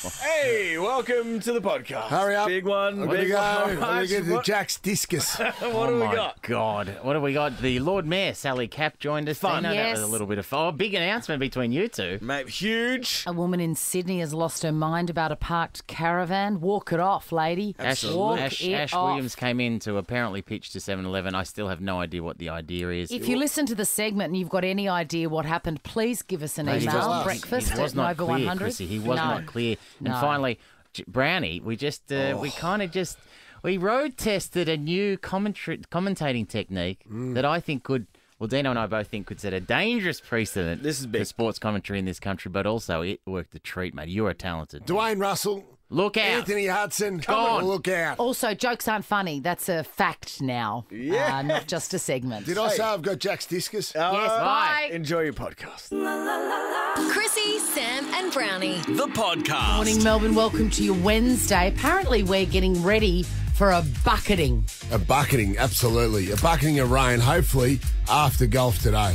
Hey, welcome to the podcast. Hurry up. Big one. Big go. one. I'm going to get the Jack's discus. What do we got? God, what have we got? The Lord Mayor, Sally Capp, joined us. Fun. Deano, Yes. That was a little bit of fun. Oh, big announcement between you two. Mate, huge. A woman in Sydney has lost her mind about a parked caravan. Walk it off, lady. Walk Ash it off. Williams came in to apparently pitch to 7-Eleven. I still have no idea what the idea is. If you listen to the segment and you've got any idea what happened, please give us an He email. was- Breakfast he was at not Nova clear, 100. Chrissie. He was No. not clear. And No. finally, Browny, we road tested a new commentating technique that I think could, well, Deano and I both think could set a dangerous precedent This is big. for sports commentary in this country, but also it worked a treat, mate. You are talented. Dwayne Russell. Look out. Anthony Hudson. Come on. Look out. Also, jokes aren't funny. That's a fact now. Yeah. Not just a segment. Did I say I've got Jack's discus? Yes, bye. Enjoy your podcast. Chrissie, Sam and Brownie. The podcast. Morning, Melbourne. Welcome to your Wednesday. Apparently, we're getting ready for a bucketing. A bucketing, absolutely. A bucketing of rain, hopefully after golf today.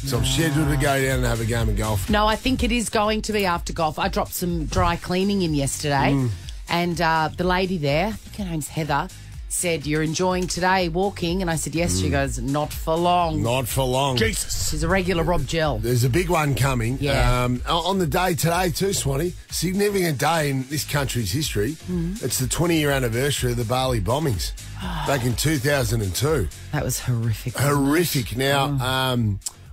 So I'm scheduled to go down and have a game of golf. No, I think it is going to be after golf. I dropped some dry cleaning in yesterday, and the lady there, I think her name's Heather, said, "You're enjoying today walking?" And I said, "Yes." She goes, "Not for long." Not for long. Jesus. She's a regular Rob Gel. There's a big one coming. Yeah. On the day today too, Swanee. Significant day in this country's history. It's the 20-year anniversary of the Bali bombings back in 2002. That was horrific. wasn't it? Horrific. Now,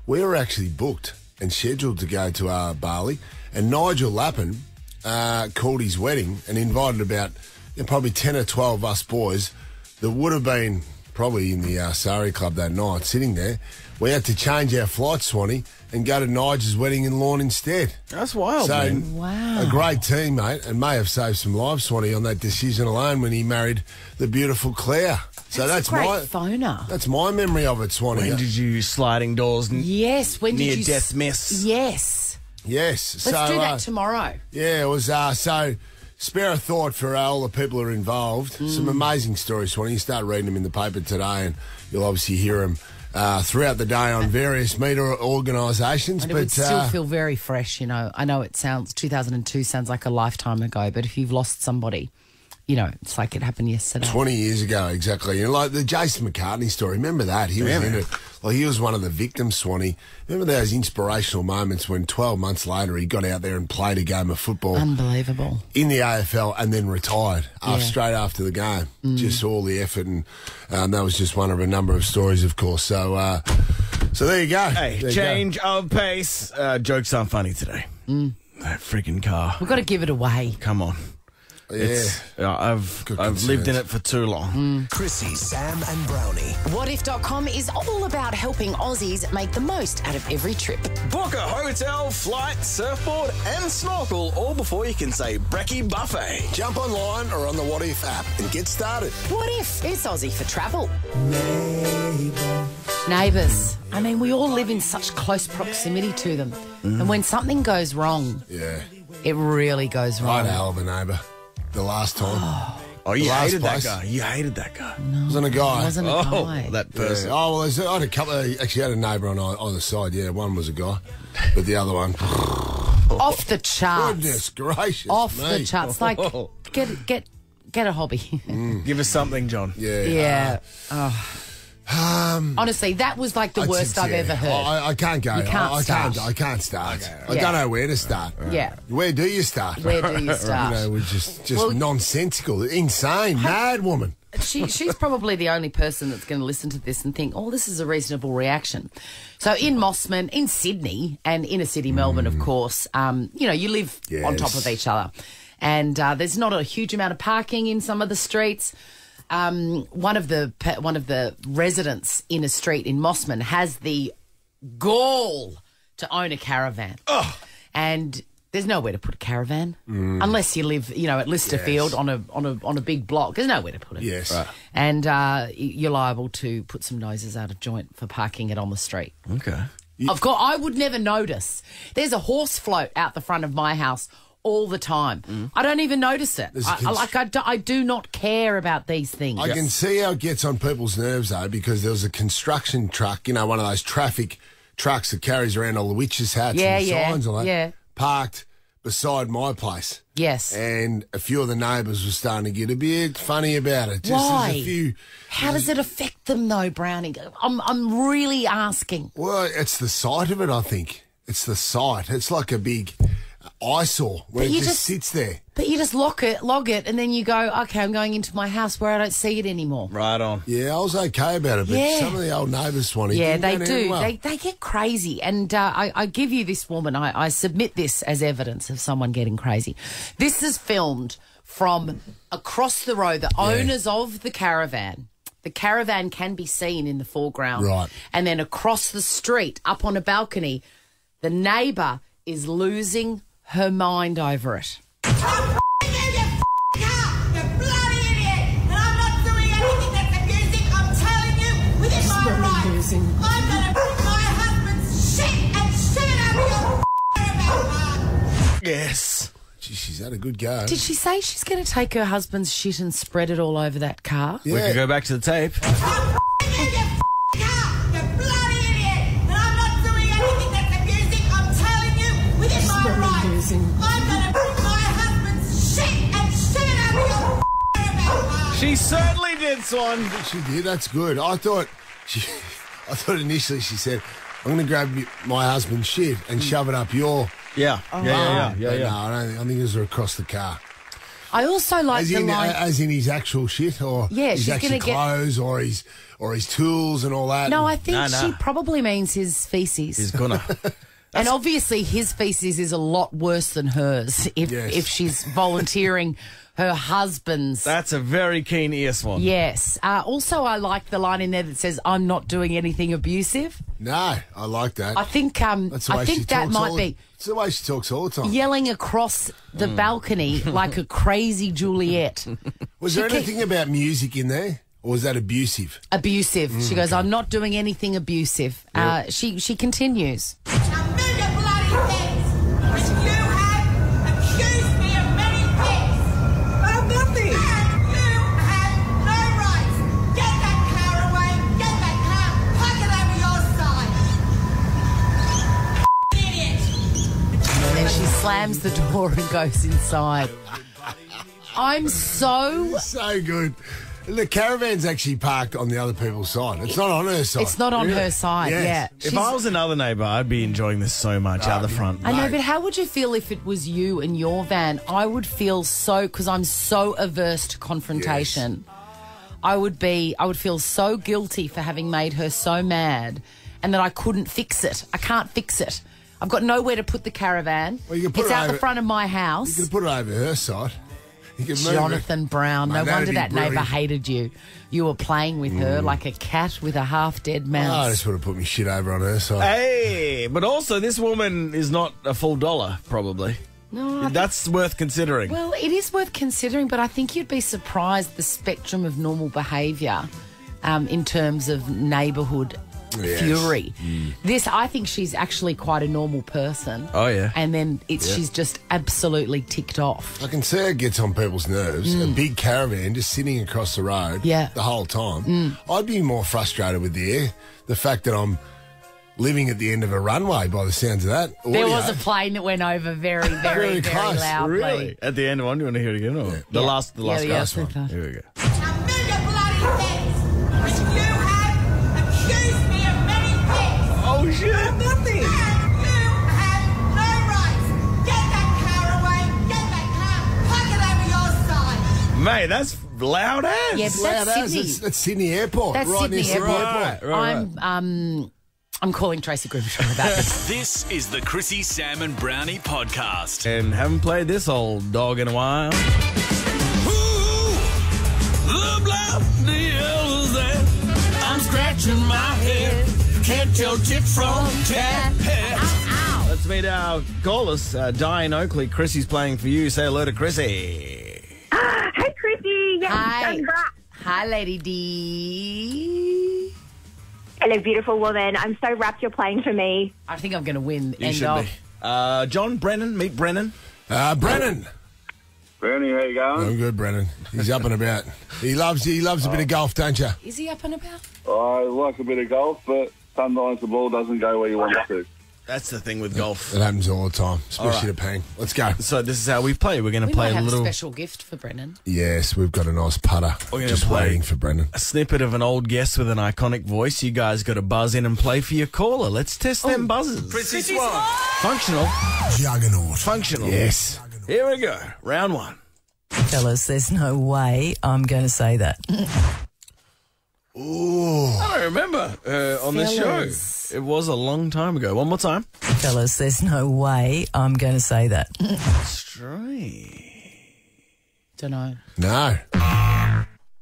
we were actually booked and scheduled to go to Bali, and Nigel Lappin called his wedding and invited about probably 10 or 12 of us boys that would have been probably in the Sari Club that night sitting there. We had to change our flight, Swanee, and go to Nigel's wedding in Lorne instead. That's wild, So, man. Wow. a great team, mate, and may have saved some lives, Swanee, on that decision alone when he married the beautiful Claire. So that's a great my phoner. that's my memory of it, Swanee. When did you sliding doors and Yes. When did near you death miss? Yes. Yes. Let's do that tomorrow. Yeah, it was so spare a thought for all the people who are involved. Some amazing stories, Swanee. You start reading them in the paper today and you'll obviously hear them throughout the day on various media organisations. And it would still feel very fresh, you know. I know it sounds, 2002 sounds like a lifetime ago, but if you've lost somebody, you know, it's like it happened yesterday. 20 years ago, exactly. And like the Jason McCartney story, remember that? He was in it. Well, he was one of the victims, Swanee. Remember those inspirational moments when 12 months later he got out there and played a game of football Unbelievable. in the AFL and then retired straight after the game. Just all the effort, and that was just one of a number of stories, of course. So there you go. Hey, There you change of pace. Jokes aren't funny today. That freaking car. We've got to give it away. Come on. go. It's, I've Good lived in concerns. it for too long. Chrissie, Sam and Brownie. Whatif.com is all about helping Aussies make the most out of every trip. Book a hotel, flight, surfboard and snorkel all before you can say brekkie buffet. Jump online or on the What If app and get started. What if it's Aussie for travel? Neighbours. I mean, we all live in such close proximity to them. And when something goes wrong, Yeah. it really goes I wrong. had a hell of a neighbour the last time. Oh, you Last hated that place. guy. You hated that guy. Wasn't a guy. It wasn't a Oh, guy. that Yeah. person. Oh, well, I had a couple actually had a neighbour on either side. Yeah, one was a guy, but the other one, Off the charts. goodness gracious Off me. the charts. Like, get a hobby. Give us something, John. Yeah. Yeah. Honestly, that was like the worst I've ever heard. I can't go. You can't I start. can't start. I Yeah. don't know where to start. Yeah. Where do you start? Where do you start? You know, we're just Well- nonsensical, insane, mad woman. She's probably the only person that's going to listen to this and think, oh, this is a reasonable reaction. So in Mossman, in Sydney, and inner city Melbourne, of course, you know, you live on top of each other. And there's not a huge amount of parking in some of the streets. One of the residents in a street in Mossman has the gall to own a caravan. And there's nowhere to put a caravan unless you live, you know, at Listerfield on a big block. There's nowhere to put it. Yes. Right. And you're liable to put some noses out of joint for parking it on the street. Okay. Of course, I would never notice. There's a horse float out the front of my house all the time. I don't even notice it. I do not care about these things. I can see how it gets on people's nerves, though, because there was a construction truck, you know, one of those traffic trucks that carries around all the witches' hats and signs and all that, parked beside my place. Yes. And a few of the neighbours were starting to get a bit funny about it. Why? There's a few. How does it affect them, though, Brownie? I'm really asking. Well, it's the sight of it, I think. It's the sight. It's like a big eyesore where it just sits there. But you just log it, and then you go, okay, I'm going into my house where I don't see it anymore. Right on. Yeah, I was okay about it, but some of the old neighbours, Swanee, yeah, they didn't do. well. They get crazy. And I give you this woman, I submit this as evidence of someone getting crazy. This is filmed from across the road, the owners of the caravan. The caravan can be seen in the foreground. Right. And then across the street, up on a balcony, the neighbour is losing her mind over it. I'm you bloody idiot! And I'm not doing anything that's abusing. I'm telling you, within my rights, I'm going to bring my husband's shit and shit out of your Yes. Gee, she's had a good go. Did she say she's going to take her husband's shit and spread it all over that car? Yeah. We can go back to the tape. I'm you bloody idiot! And I'm not doing anything that's abusing. I'm telling you, within my rights, I'm going to bring my husband's shit and shit out of your She certainly did, Swan. She did. That's good. I thought initially she said, "I'm going to grab my husband's shit and shove it up your." Yeah. But no, I think it was across the car. I also like the line... As in his actual shit, or his she's actual gonna get- clothes, or his tools and all that. No, I think No. she probably means his feces. He's gonna. And obviously his feces is a lot worse than hers if she's volunteering her husband's. That's a very keen ear, Swan. Yes. Also, I like the line in there that says, "I'm not doing anything abusive." No, I like that. I think That's the way she that talks might be It's the way she talks all the time. yelling across the balcony like a crazy Juliet. Was there anything about music in there, or was that abusive? Abusive. She goes, "I'm not doing anything abusive." She continues. Now move your bloody things! Because you have accused me of many things! I'm nothing! And you have no rights! Get that car away! Get that car! Park it over your side! Idiot! And then she slams the door and goes inside. I'm so... So good. The caravan's actually parked on the other people's side. It's not on her side. It's not on her side, Yes. yeah. If I was another neighbour, I'd be enjoying this so much out the front. I know, but how would you feel if it was you and your van? I would feel so, because I'm so averse to confrontation. I would feel so guilty for having made her so mad and that I couldn't fix it. I can't fix it. I've got nowhere to put the caravan. Well, you can put it's it out the over- front of my You house. can put it over her side. You can move Jonathan Brown. Mate, No that'd wonder be that neighbour brilliant. hated you. You were playing with her like a cat with a half-dead I mouse. just would have put my shit over on her side. Hey, but also this woman is not a full dollar, probably. No, That's worth considering. well, it is worth considering, but I think you'd be surprised the spectrum of normal behaviour in terms of neighbourhood Yes. fury. I think she's actually quite a normal person. Oh, yeah. And then she's just absolutely ticked off. I can see it gets on people's nerves. A big caravan just sitting across the road Yeah. the whole time. I'd be more frustrated with the fact that I'm living at the end of a runway by the sounds of that. There audio. was a plane that went over very, very, Very very close. loudly. Really? At the end of one, do you want to hear it again? Or the Yeah. last Yeah, one. super. Here we go. Now move your bloody things! Because you have accused me of many things! Oh, shit. Nothing! And you have no rights! Get that car away! Get that car! Park it over your side! Mate, that's loud ass. Yeah, but Loud that's as. Sydney. That's Sydney Airport. That's right Sydney near Airport. Right. I'm calling Tracy Grimshaw about this. This is the Chrissie, Sam and Brownie podcast. And haven't played this old dog in a while. I'm scratching my head. Can't tell tit from tat. Let's meet our callers. Di in Oakley. Chrissy's playing for you. Say hello to Chrissy. Hey, Chrissie. Yes, Hi. I'm back. Hi, Lady D. Hello, beautiful woman. I'm so wrapped you're playing for me. I think I'm going to win. You End should of. be. John Brennan. Meet Brennan. Brennan. Brownie, how you going? I'm good, Brennan. He's up and about. He loves a bit of golf, don't you? Is he up and about? I like a bit of golf, but sometimes the ball doesn't go where you want it to. That's the thing with golf. It happens all the time, especially to Pang. Let's go. So this is how we play. We're going to We play might a have little... a special gift for Brennan. Yes, we've got a nice putter. We're gonna Just play waiting for Brennan. a snippet of an old guest with an iconic voice. You guys got to buzz in and play for your caller. Let's test them buzzers. Chrissie Swan. Functional. Juggernaut. Functional. Yes. Here we go. Round one. Fellas, there's no way I'm going to say that. Ooh. I don't remember on this show. It was a long time ago. One more time. Fellas, there's no way I'm going to say that. Strange. Don't know. No.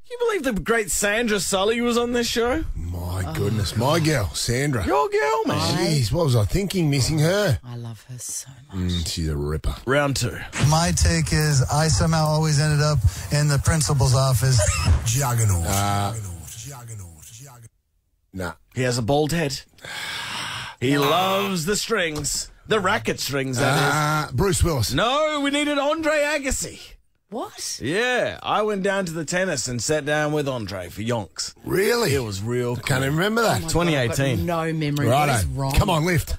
You believe the great Sandra Sully was on this show? My goodness. My girl, Sandra. Your girl, man. Jeez, what was I thinking missing her? I love her so much. She's a ripper. Round two. My take is I somehow always ended up in the principal's office. Juggernaut. Nah. He has a bald head. He loves the strings. The racket strings, that Bruce Willis. is. No, we needed Andre Agassi. What? Yeah, I went down to the tennis and sat down with Andre for yonks. Really? It was real cool. Can't even remember that. 2018. No memory. What is wrong? Come on, lift.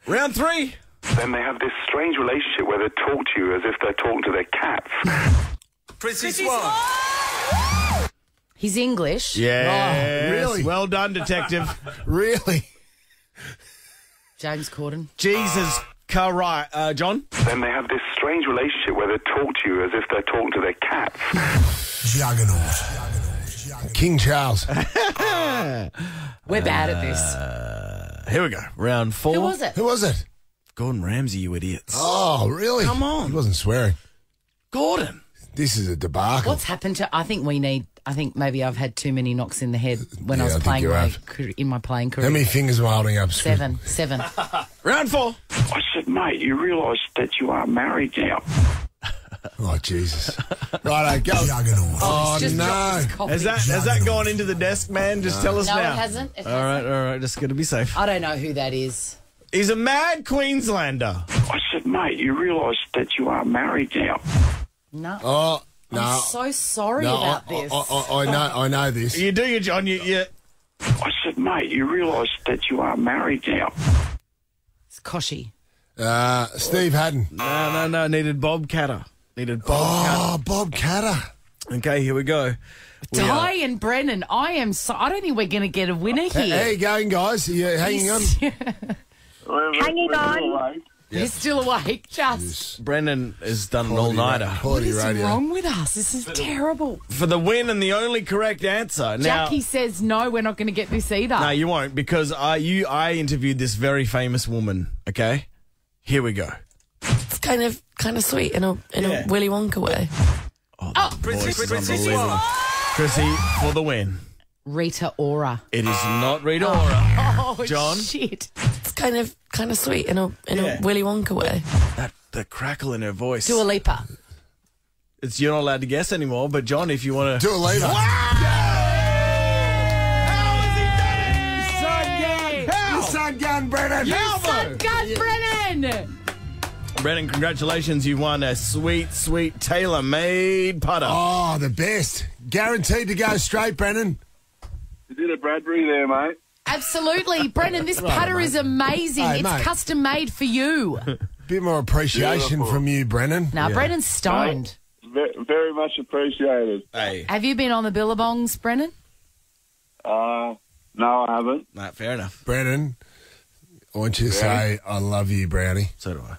Round three. Then they have this strange relationship where they talk to you as if they're talking to their cats. Chrissie Swan. He's English. Yes. really? Well done, detective. Really? James Corden. Jesus. John? Then they have this strange relationship where they talk to you as if they're talking to their cats. Juggernaut. King Charles. We're bad at this. Here we go. Round four. Who was it? Who was it? Gordon Ramsay, you idiots. Oh, really? Come on. He wasn't swearing. Gordon. This is a debacle. What's happened to... I think maybe I've had too many knocks in the head when I was I think playing you have. in my playing career. How many fingers were holding up? Seven. Round four. I said, mate, you realise that you are married now. Oh, Jesus. Righto, go. Juggernaut. Oh, Just dropped his coffee. Has that gone into the desk, man? Just tell us No, now. it hasn't. It All hasn't. right. Just got to be safe. I don't know who that is. He's a mad Queenslander. I said, mate, you realise that you are married now. No. Oh, no. I'm so sorry about this. I know this. You do your John. You. I said, mate, you realise that you are married now. It's Koshy. Steve Haddon. No. Needed Bob Catter. Oh, Bob Catter. Okay, here we go. Di and Brennan, I don't think we're going to get a winner here. How you going, guys? Are you hanging on? Hanging on. He's still awake. Just Brendan has done an all-nighter. what Quality is radio. wrong with us? This is terrible. For the win and the only correct answer. Now, Jackie says no, we're not going to get this either. no, you won't, because I interviewed this very famous woman. Okay, here we go. It's kind of sweet in a Willy Wonka way. Chrissie for the win. Rita Ora. It is not Rita Ora. Oh, John? shit. It's kind of sweet in a Willy Wonka way. The crackle in her voice. Dua Lipa. You're not allowed to guess anymore, but John, if you want to... Do a leader. Sun gun, Brennan. Sun gun, Brennan. Brennan, congratulations. You won a sweet, sweet tailor-made putter. Oh, the best. Guaranteed to go straight, Brennan. You did a Bradbury there, mate. Absolutely. Brennan, this putter is amazing. Hey, it's mate. custom made for you. Bit more appreciation from you, Brennan. Now, Brennan's stoned. Very much appreciated. Hey. Have you been on the Billabongs, Brennan? No, I haven't. Nah, fair enough. Brennan, I want you to say, I love you, Brownie. So do I.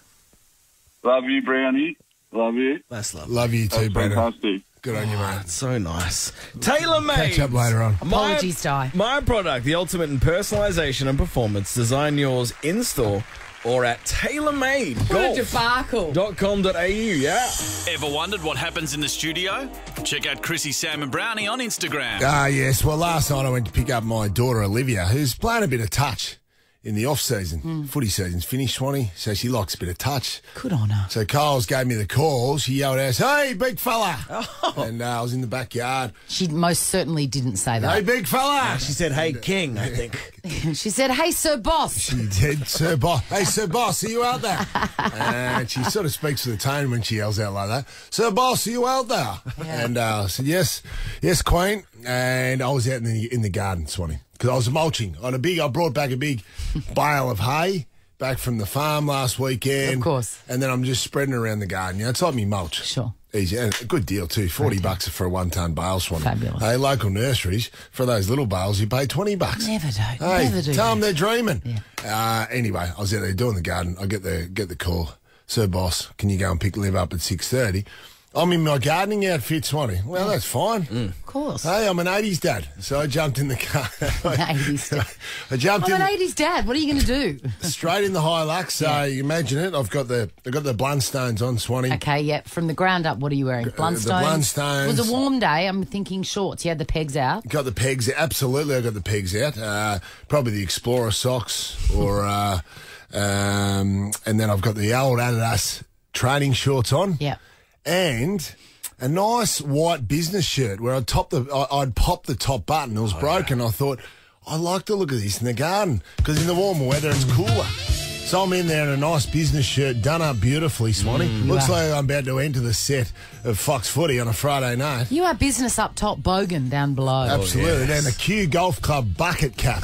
Love you, Brownie. Love you. That's lovely. Love you too, That's Brennan. fantastic. Good on you, mate. So nice. Tailor-made. Catch up later on. Apologies, Di. My product, the ultimate in personalisation and performance. Design yours in-store or at tailormadegolf.com.au. Yeah. Ever wondered what happens in the studio? Check out Chrissie, Sam and Brownie on Instagram. Yes. Well, last night I went to pick up my daughter, Olivia, who's playing a bit of touch in the off-season. Footy season's finished, Swanee, so she likes a bit of touch. Good on her. So Kyle's gave me the call. She yelled at us, "Hey, big fella!" And I was in the backyard. She most certainly didn't say that. "Hey, big fella!" She said, "Hey, King," I think. She said, "Hey, Sir Boss." She did, "Sir Boss. Hey, Sir Boss, are you out there?" And she sort of speaks with a tone when she yells out like that. "Sir Boss, are you out there?" Yeah. And I said, "Yes, Queen." And I was out in the garden, Swanee, because I was mulching. I brought back a big bale of hay back from the farm last weekend. Of course. And then I'm just spreading around the garden. It's like me mulch. Sure. Easy. And a good deal too. $40 for a 1-ton bale, Swanee. Fabulous. Hey, local nurseries, for those little bales, you pay $20. Never do. Hey, Never do. tell them they're dreaming. Yeah. Anyway, I was out there doing the garden. I get the call. Sir, boss, can you go and pick Liv up at 6:30? I'm in my gardening outfit, Swanee. Well, that's fine. Of course. Hey, I'm an 80s dad, so I jumped in the car. An 80s dad. I jumped I'm an 80s dad. What are you going to do? straight in the Hilux. So you imagine it. I've got the Blundstones on, Swanee. Okay, yeah. From the ground up, what are you wearing? Blundstones? The Blundstones. It was a warm day. I'm thinking shorts. You had the pegs out. Got the pegs. Absolutely, I got the pegs out. Probably the Explorer socks, or and then I've got the old Adidas training shorts on. Yeah. And a nice white business shirt where I'd pop the top button. It was broken. I thought, I like the look of this in the garden because in the warmer weather it's cooler. So I'm in there in a nice business shirt, done up beautifully, Swanee. Looks like I'm about to enter the set of Fox Footy on a Friday night. You are business up top, bogan down below. Absolutely. And the Q Golf Club bucket cap.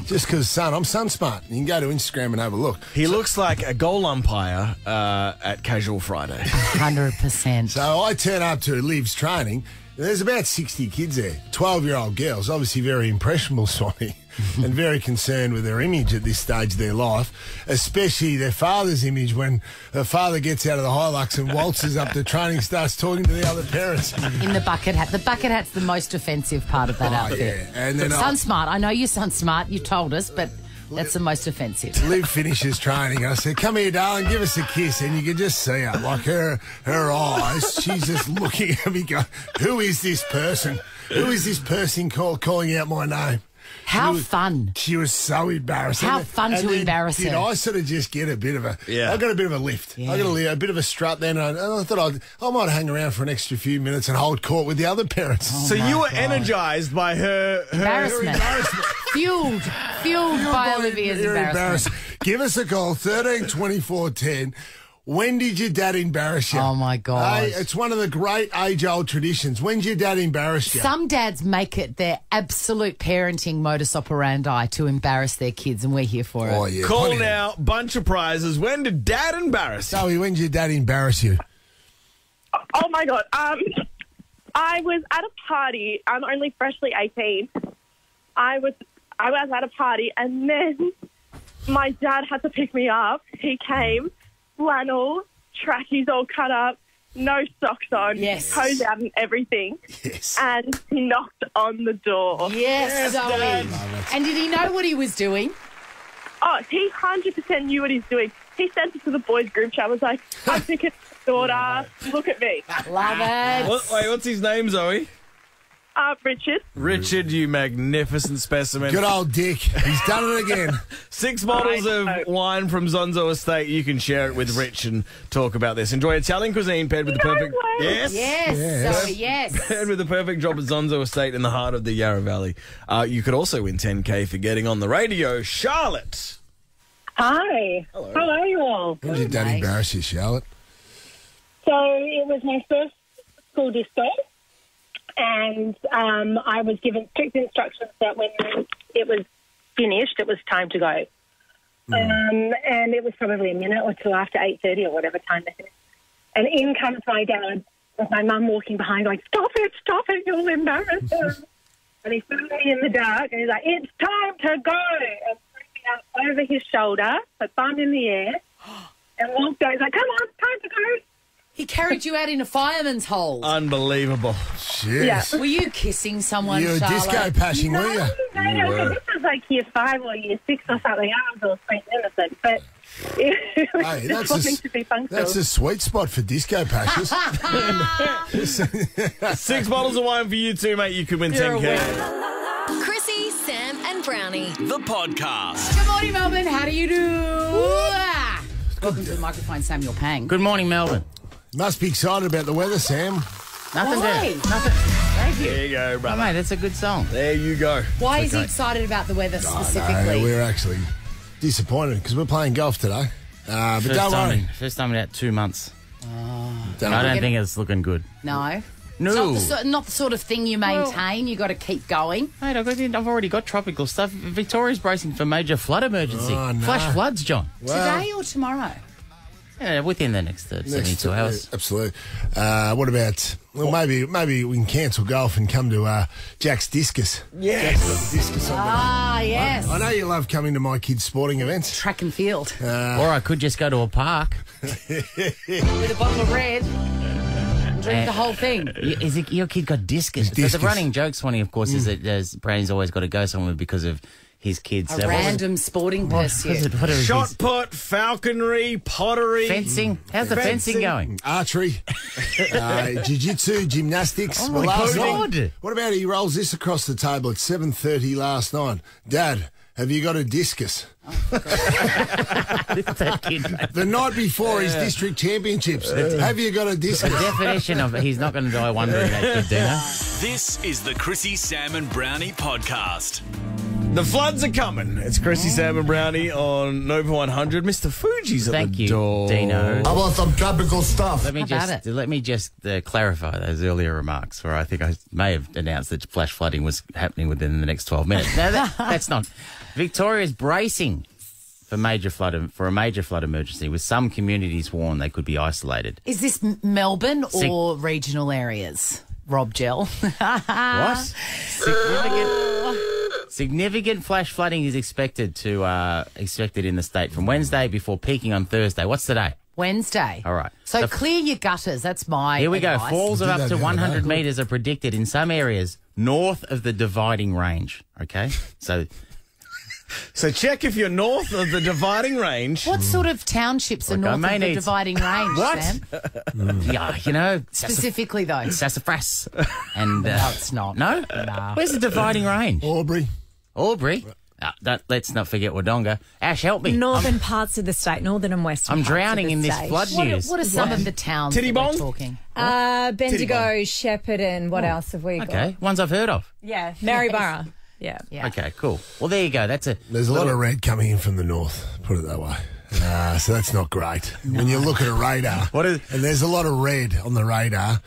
Just because, son, I'm sun smart. You can go to Instagram and have a look. He looks like a goal umpire at Casual Friday. 100%. So I turn up to Liv's training. There's about 60 kids there, 12-year-old girls, obviously very impressionable, Swanee, and very concerned with their image at this stage of their life, especially their father's image when the father gets out of the Hilux and waltzes up to training, starts talking to the other parents. In the bucket hat. The bucket hat's the most offensive part of that outfit. Yeah. And then sun smart. I know you're sun smart. You told us, but that's the most offensive. Liv finishes training. I said, come here, darling, give us a kiss. And you can just see her, like her eyes. She's just looking at me going, who is this person? Who is this person calling out my name? How fun. She was so embarrassed. How fun to embarrass her. I sort of just get a bit of a... I got a bit of a lift. Yeah. I got a bit of a strut then. And I thought I might hang around for an extra few minutes and hold court with the other parents. So you were energised by her embarrassment. Fueled by Olivia's embarrassment. Give us a call, 13 24 10. When did your dad embarrass you? Oh, my God. Hey, it's one of the great age-old traditions. When's your dad embarrass you? Some dads make it their absolute parenting modus operandi to embarrass their kids, and we're here for it. Oh, yeah. Call now, bunch of prizes. When did Dad embarrass you? Zoe, when did your dad embarrass you? Oh, my God. I was at a party. I'm only freshly 18. I was at a party, and then my dad had to pick me up. He came... flannel, trackies all cut up, no socks on, toes out and everything. Yes. And he knocked on the door. Yes, Zoe. And did he know what he was doing? Oh, he 100% knew what he's doing. He sent it to the boys' group chat. Was like, I'm picking daughter, look at me. Love it. Wait, what's his name, Zoe? Richard. Richard, you magnificent specimen. Good old Dick. He's done it again. 6 bottles of wine from Zonzo Estate. You can share it with Rich and talk about this. Enjoy Italian cuisine paired with the perfect... Yes, Zoe, yes. Paired with the perfect job at Zonzo Estate in the heart of the Yarra Valley. You could also win $10K for getting on the radio. Charlotte. Hi. Hello. How are you all? When did your dad embarrass you, Charlotte? So it was my first school disco. And I was given strict instructions that when it was finished, it was time to go. And it was probably a minute or two after 8:30 or whatever time they finished. And in comes my dad with my mum walking behind going, stop it, you'll embarrass her. And he threw me in the dark and he's like, it's time to go. And threw me out over his shoulder, but thumb in the air, and walked out. He's like, come on, time to go. He carried you out in a fireman's hole. Unbelievable. Jeez. Yeah. Were you kissing someone, You were Charlotte? disco pashing, were you? No, this was like year 5 or year 6 or something. I was all sweet and innocent, but it was Hey, just wanting to be functional. that's a sweet spot for disco pashes. 6 bottles of wine for you too, mate. You could win You're a 10K. Chrissie, Sam and Brownie. The podcast. Good morning, Melbourne. How do you do? Welcome to the microphone, Samuel Pang. Good morning, Melbourne. Must be excited about the weather, Sam. Nothing Why? there. Nothing. Thank you. There you go, Oh, brother. mate, that's a good song. There you go. Why is he excited about the weather No, specifically? we're actually disappointed because we're playing golf today. But First don't worry. First time in about 2 months. Don't I worry. don't think it's looking good. No. No. It's not the sort of thing you maintain. You got to keep going. Mate, I've already got tropical stuff. Victoria's bracing for major flood emergency. Oh, no. Flash floods, John. Today or tomorrow? Yeah, within the next 72 hours. Absolutely. What about? Well, maybe we can cancel golf and come to Jack's Discus. Yes. Jack's got discus on yes. I know you love coming to my kids' sporting events. Track and field. Or I could just go to a park. With a bottle of red. And drink the whole thing. Your kid got discus. So the running joke, Swanee, of course, is that Brownie's always got to go somewhere because of his kids. A random sporting pursuit. Shot put, falconry, pottery. Fencing. How's the fencing going? Archery. Jiu-jitsu, gymnastics. Oh, my God. What about he rolls this across the table at 7:30 last night? Dad, have you got a discus? The night before his district championships. Have you got a discus? The definition of he's not going to die wondering that kid, Deano. This is the Chrissie, Sam and Brownie podcast. The floods are coming. It's Chrissie, Sam and Brownie on Nova 100. Mr. Fuji's at the door. Deano. How about some tropical stuff? Let me just clarify those earlier remarks where I think I may have announced that flash flooding was happening within the next 12 minutes. No, that's not. Victoria's bracing for a major flood emergency, with some communities warned they could be isolated. Is this Melbourne or regional areas? Rob Gel. What? Significant flash flooding is expected in the state from Wednesday before peaking on Thursday. What's the day? Wednesday. All right. So clear your gutters. That's my Here we advice. go. Falls of up to 100 metres are predicted in some areas north of the dividing range. Okay? So check if you're north of the dividing range. What sort of townships are north of the dividing range, What? Sam? Yeah, Specifically, though. Sassafras. And, no, it's not. No? Nah. Where's the dividing range? Aubrey. Let's not forget Wodonga. Ash, help me. Northern parts of the state, northern and western. I'm parts drowning of the in this state. flood news. What are some of the towns that we're talking? Bendigo, Shepherd, and what else have we got? Okay, ones I've heard of. Yeah, Maryborough. Yeah. Okay, cool. Well, there you go. There's a lot of red coming in from the north, put it that way. So that's not great. No. When you look at a radar, and there's a lot of red on the radar,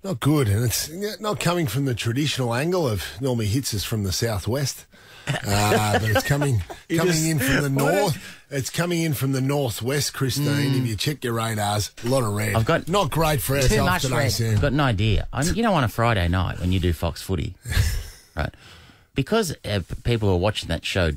not good. And it's not coming from the traditional angle of normally hits us from the southwest, but it's coming in from the north. It's coming in from the northwest, Christine. If you check your radars, a lot of red. Not great for ourselves today, Sam. I've got an idea. On a Friday night when you do Fox Footy, right? Because people who are watching that show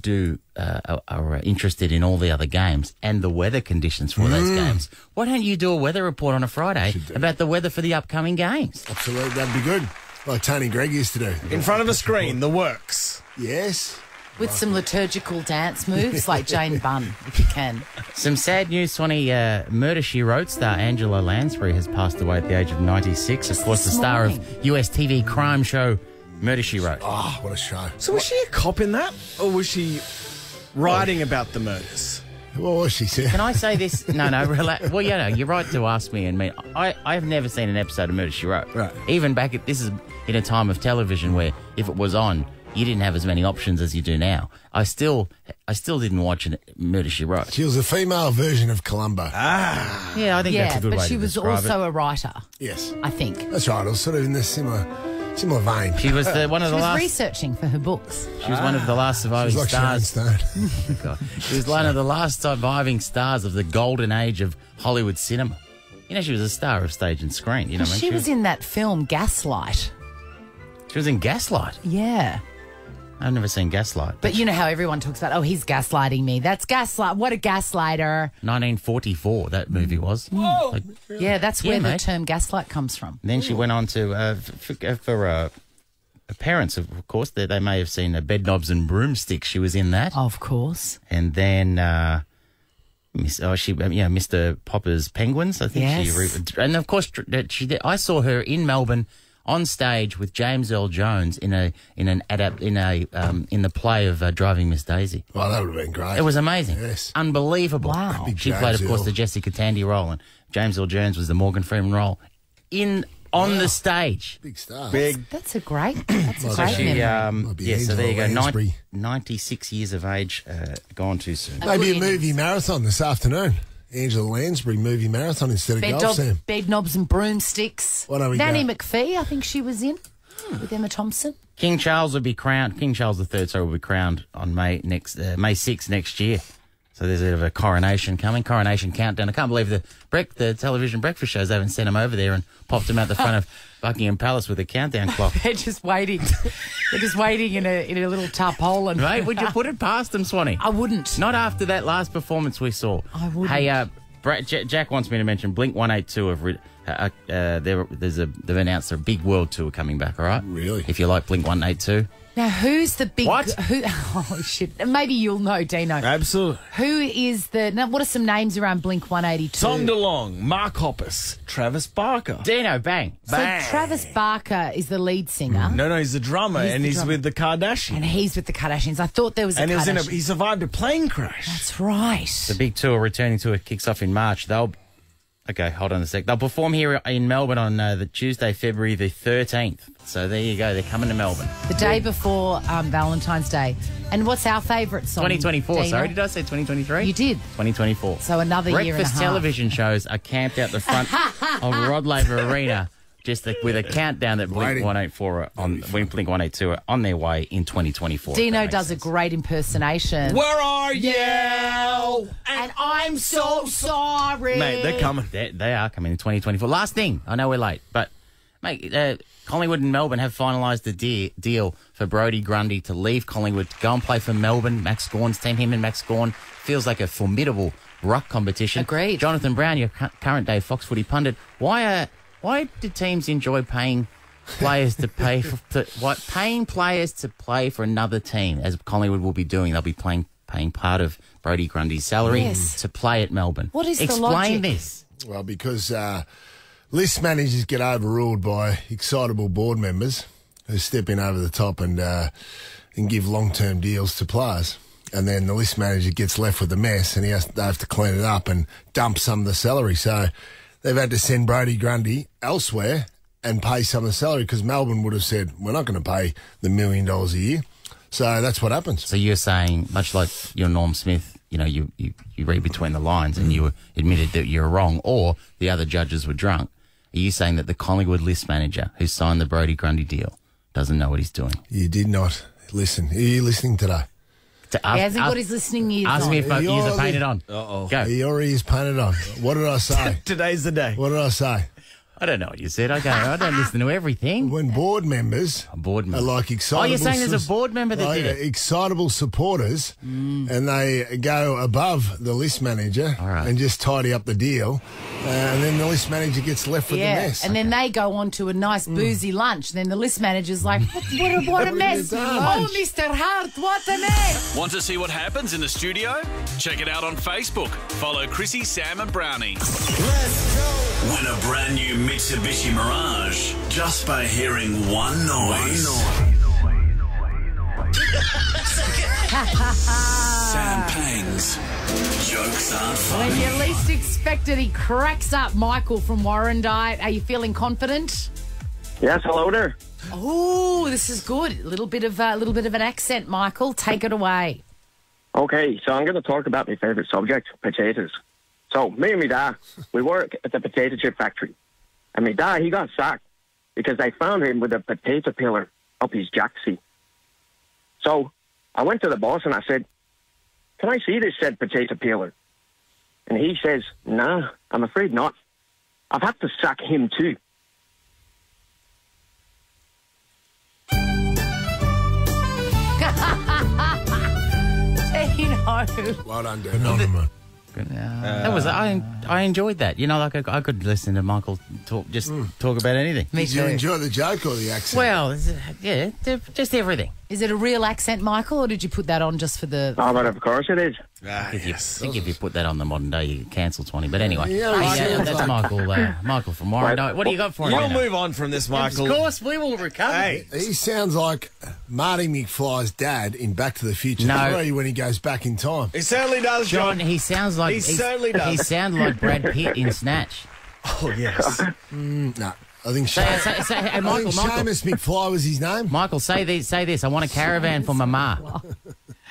are interested in all the other games and the weather conditions for those games, why don't you do a weather report on a Friday about the weather for the upcoming games? Absolutely, that'd be good. Like Tony Gregg used to do. In front of a screen, the works. Yes. With some liturgical dance moves like Jane Bunn, if you can. Some sad news, Swanee. Murder, She Wrote star Angela Lansbury has passed away at the age of 96. Of course, the star of US TV crime show Murder, She Wrote. Oh, what a show. So was she a cop in that? Or was she writing about the murders? What was she saying? Can I say this? No, relax. Well, you're right to ask me and me. I've never seen an episode of Murder, She Wrote. Right. Even this is in a time of television where if it was on, you didn't have as many options as you do now. I still didn't watch Murder, She Wrote. She was a female version of Columbo. Yeah, I think that's a good way to describe it. But she was also a writer. Yes. I think. That's right. It was sort of in this similar vein. She was one of the last. She was researching for her books. She was one of the last surviving stars. God. She was one of the last surviving stars of the golden age of Hollywood cinema. She was a star of stage and screen. She was in that film Gaslight. She was in Gaslight? Yeah. I've never seen Gaslight. But you know how everyone talks about, he's gaslighting me. That's gaslight. What a gaslighter. 1944, that movie was. Whoa. That's where the term gaslight comes from. And then she went on to, for parents, of course, they may have seen Bedknobs and Broomsticks. She was in that. Of course. And then, Mr. Popper's Penguins, I think. Yes. And of course, I saw her in Melbourne on stage with James Earl Jones in the play of Driving Miss Daisy. Oh, that would have been great. It was amazing. Yes. Unbelievable. Wow. She played, of course, the Jessica Tandy role, and James Earl Jones was the Morgan Freeman role on the stage. Big star. That's a great memory. So there you go. 96 years of age, gone too soon. Maybe a movie marathon this afternoon. Angela Lansbury movie marathon instead of golf, Sam. Bed Knobs and Broomsticks. What have we Nanny got? McPhee, I think she was in with Emma Thompson. King Charles will be crowned. King Charles III, will be crowned on May 6th next year. So there's a bit of a coronation coming, coronation countdown. I can't believe the television breakfast shows haven't sent him over there and popped him out the front of Buckingham Palace with a countdown clock. They're just waiting. They're just waiting in a little tarpaulin. Mate, would you put it past them, Swanee? I wouldn't. Not after that last performance we saw. I wouldn't. Hey, Jack wants me to mention Blink 182 they've announced a big world tour coming back, all right? Really? If you like Blink 182. Now, who's the big... What? Oh, shit. Maybe you'll know, Deano. Absolutely. Who is the... Now, what are some names around Blink 182? Tom DeLonge, Mark Hoppus, Travis Barker. Deano, bang. So Travis Barker is the lead singer. No, he's the drummer, he's with the Kardashians. And he's with the Kardashians. I thought there was and he survived a plane crash. That's right. The big tour, returning tour, kicks off in March. Okay, hold on a sec. They'll perform here in Melbourne on the Tuesday, February the 13th. So there you go. They're coming to Melbourne. The day before Valentine's Day. And what's our favourite song? 2024. Deano? Sorry, did I say 2023? You did. 2024. So another year and a half. Breakfast television shows are camped out the front of Rod Laver Arena, with a countdown that Blink 182 are on their way in 2024. Deano does a great impersonation. Where are you? And I'm so sorry. Mate, they're coming. They are coming in 2024. Last thing, I know we're late, but mate, Collingwood and Melbourne have finalised the deal for Brodie Grundy to leave Collingwood to go and play for Melbourne. Max Gawn's team, him and Max Gawn, feels like a formidable ruck competition. Agreed. Jonathan Brown, your current day Fox Footy pundit, why do teams enjoy paying players to play for another team, as Collingwood will be doing? They'll be paying part of Brodie Grundy's salary to play at Melbourne. What is the Explain logic? this. Well, because list managers get overruled by excitable board members who step in over the top and give long-term deals to players. And then the list manager gets left with the mess and they have to clean it up and dump some of the salary. So they've had to send Brodie Grundy elsewhere and pay some of the salary because Melbourne would have said, we're not going to pay the $1 million a year. So that's what happens. So you're saying, much like your Norm Smith, you read between the lines and you admitted that you're wrong, or the other judges were drunk. Are you saying that the Collingwood list manager who signed the Brodie Grundy deal doesn't know what he's doing? You did not listen. Are you listening today? He hasn't got his listening ears on. Ask me if my ears are painted on. Uh-oh. Go. Your ears painted on. What did I say? Today's the day. What did I say? I don't know what you said. I don't listen to everything. When board members are like excitable... Oh, you're saying there's a board member that did it? Excitable supporters, and they go above the list manager and just tidy up the deal, and then the list manager gets left with the mess. And then they go on to a nice boozy lunch. Then the list manager's like, what a mess. Oh, Mr. Hart, what a mess. Want to see what happens in the studio? Check it out on Facebook. Follow Chrissie, Sam and Brownie. Let's go. Win a brand new Mitsubishi Mirage just by hearing one noise. Sam Pangs. Jokes aren't funny. When you least expect it, he cracks up. Michael from Warrandyte. Are you feeling confident? Yes, hello there. Oh, this is good. A little bit of an accent, Michael. Take it away. Okay, so I'm going to talk about my favourite subject, potatoes. So, me and my dad, we work at the potato chip factory. And my dad, he got sacked because they found him with a potato peeler up his jacksie. So, I went to the boss and I said, can I see this said potato peeler? And he says, nah, I'm afraid not. I've had to sack him too. Well done, Dan. That was I enjoyed that. I could listen to Michael talk about anything. Did you enjoy the joke or the accent? Well, yeah, just everything. Is it a real accent, Michael, or did you put that on just for the... Oh, but of course it is. I think if you put that on the modern day, you get cancelled, 20. But anyway, that's Michael from Warrandyte. What do you got for him? We'll move on from this, Michael. Of course, we will recover. Hey, he sounds like Marty McFly's dad in Back to the Future 3 when he goes back in time. He certainly does, John. He sounds like... He certainly does. He sounds like Brad Pitt in Snatch. Oh, yes. No. I think hey, Michael, Seamus McFly was his name. Michael, say this. I want a caravan for my ma.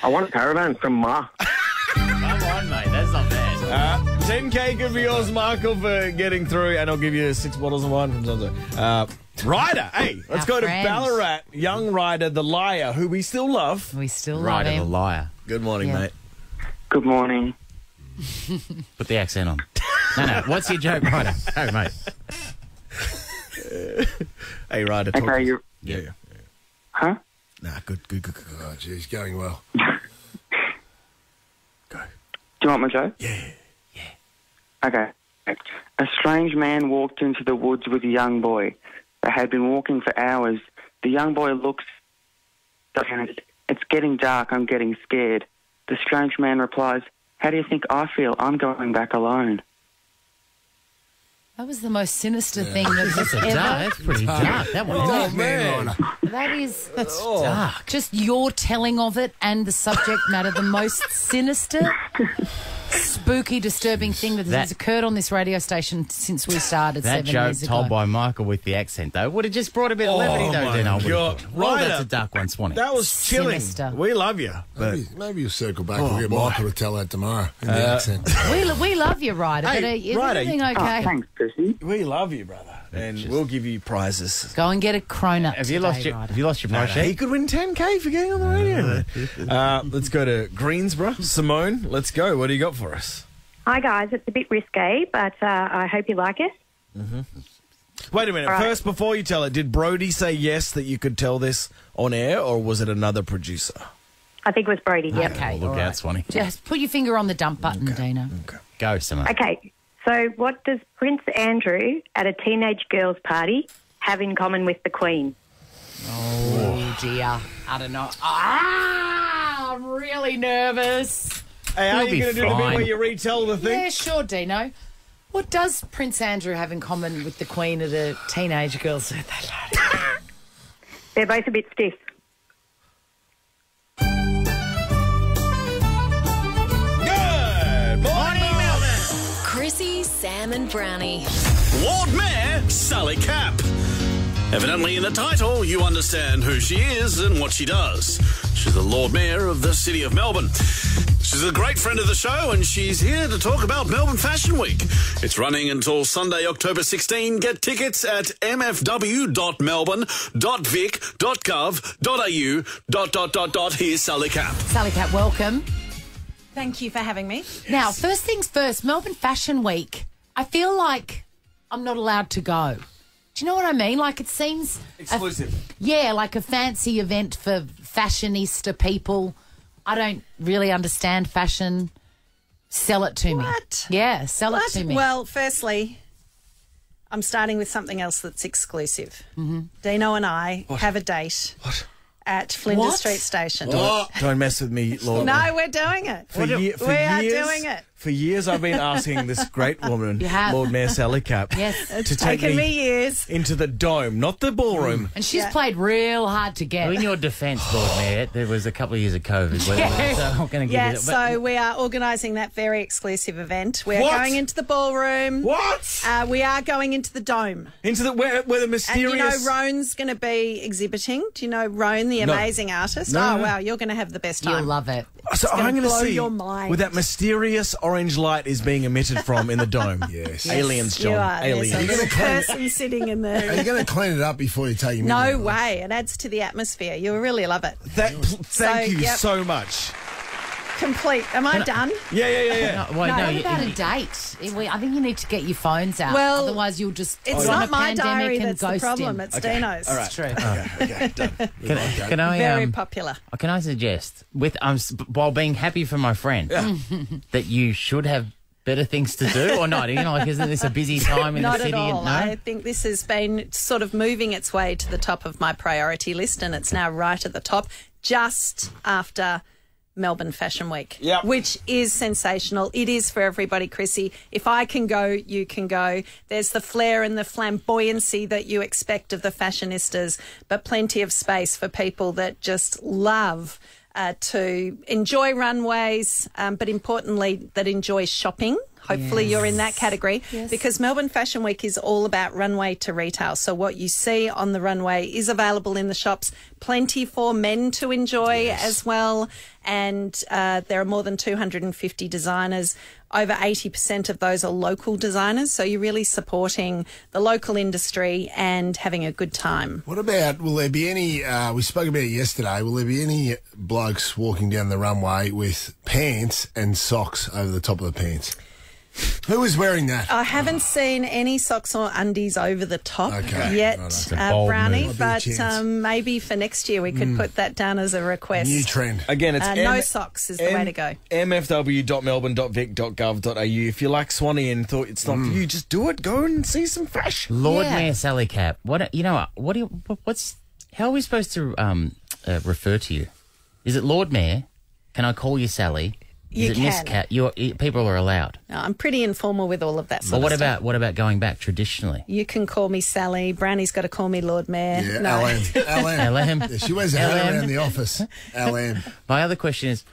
I want a caravan from ma. Come on, mate. That's not bad. 10K could be yours, Michael, for getting through, and I'll give you 6 bottles of wine from Zonzo. Ryder, hey, let's go to Ballarat. Young Ryder, the liar, who we still love. We still love Ryder, him. the liar. Good morning, mate. Good morning. Put the accent on. No. What's your joke, Ryder? Oh, mate. Hey, Ryder. Okay, you. Yeah. Huh? Nah, good. Oh, geez, going well. Do you want my joke? Yeah. Okay. A strange man walked into the woods with a young boy. They had been walking for hours. The young boy looks. It's getting dark. I'm getting scared. The strange man replies, "How do you think I feel? I'm going back alone." That was the most sinister thing that's ever. That's pretty dark. That one. Oh, man. That's dark. Just your telling of it and the subject matter, the most sinister, spooky, disturbing thing that has occurred on this radio station since we started 7 years ago. That joke told by Michael with the accent, though, would have just brought a bit of levity, though, Deano. God. Well, that's a dark one, Swanee. That was chilling. Sinister. We love you. But Maybe you'll circle back and get Michael to tell that tomorrow in the accent. We love you, Ryder, but is Ryder, everything okay? Thanks, Chrissie. we love you, brother. And we'll give you prizes. Go and get a cronut. Have you lost your prize He sheet? could win 10K for getting on the radio. Let's go to Greensborough. Simone, let's go. What do you got for us? Hi, guys. It's a bit risque, but I hope you like it. Wait a minute. Right. First, before you tell it, did Brodie say yes that you could tell this on air, or was it another producer? I think it was Brodie, yep. Okay, Look all out, right. Swanee. Just put your finger on the dump button, Deano. Okay. Go, Simone. Okay, so what does Prince Andrew at a teenage girls' party have in common with the Queen? Oh, dear. I don't know. I'm really nervous. Hey, are You'll you be going to do the bit fine. where you retell the thing? Yeah, sure, Deano. What does Prince Andrew have in common with the Queen at a teenage girl's birthday party? They're both a bit stiff. Good morning, Melbourne. Chrissie, Sam and Brownie. Lord Mayor Sally Capp. Evidently in the title, you understand who she is and what she does. She's the Lord Mayor of the City of Melbourne. She's a great friend of the show, and she's here to talk about Melbourne Fashion Week. It's running until Sunday, October 16. Get tickets at mfw.melbourne.vic.gov.au ... Here's Sally Capp. Sally Capp, welcome. Thank you for having me. Now, first things first, Melbourne Fashion Week. I feel like I'm not allowed to go. Do you know what I mean? Like, it seems... Exclusive. like a fancy event for fashionista people. I don't really understand fashion. Sell it to me. What? Yeah, sell it to me. Well, firstly, I'm starting with something else that's exclusive. Mm-hmm. Deano and I have a date at Flinders Street Station. Don't mess with me, Lord. No, we're doing it. We are doing it. For years, I've been asking this great woman, You have. Lord Mayor Sally Capp, It's to take taken me years. into the dome, not the ballroom. And she's played real hard to get. In your defence, Lord Mayor, there was a couple of years of COVID. So I'm not going to give you that. So we are organising that very exclusive event. We're What? going into the ballroom. What? We are going into the dome. Into the where the mysterious... And you know Roan's going to be exhibiting. Do you know Roan, the amazing artist? No. Oh, wow, you're going to have the best time. You'll love it. So I'm gonna going to blow see your mind. where that mysterious orange light is being emitted from in the dome. Yes. Aliens, John. You are. Aliens. There's a little person sitting in Are you there. going to clean it up before you take him in? No way. It adds to the atmosphere. You'll really love it. Thank you so much. Complete. Am I done? Yeah. What about a date? I think you need to get your phones out. Well, otherwise you'll just... It's go on not a my pandemic diary and that's the ghost problem. him. It's Deano's. All right. It's true. Okay, done. Can I, Very popular. Can I suggest, while being happy for my friend, that you should have better things to do or not? You know, like, isn't this a busy time in Not the city? at all. No? I think this has been sort of moving its way to the top of my priority list, and it's now right at the top, just after Melbourne Fashion Week, which is sensational. It is for everybody, Chrissie. If I can go, you can go. There's the flair and the flamboyancy that you expect of the fashionistas, but plenty of space for people that just love to enjoy runways, but importantly, that enjoy shopping. Hopefully you're in that category because Melbourne Fashion Week is all about runway to retail. So what you see on the runway is available in the shops. Plenty for men to enjoy as well. And there are more than 250 designers over 80% of those are local designers. So you're really supporting the local industry and having a good time. What about, will there be any, we spoke about it yesterday, will there be any blokes walking down the runway with pants and socks over the top of the pants? Who is wearing that? I haven't seen any socks or undies over the top yet, Brownie, but maybe for next year we could put that down as a request. New trend. Again, it's no socks is the way to go. mfw.melbourne.vic.gov.au. If you like Swanee and thought it's not for you, just do it. Go and see some fresh. Lord Mayor Sally Capp, how are we supposed to refer to you? Is it Lord Mayor? Can I call you Sally? You Is it Miss Cat? People are allowed. No, I'm pretty informal with all of that sort of stuff. What about going back traditionally? You can call me Sally. Brownie's got to call me Lord Mayor. Yeah, no. LM. Yeah, she wears a hat around the office. LM. My other question is,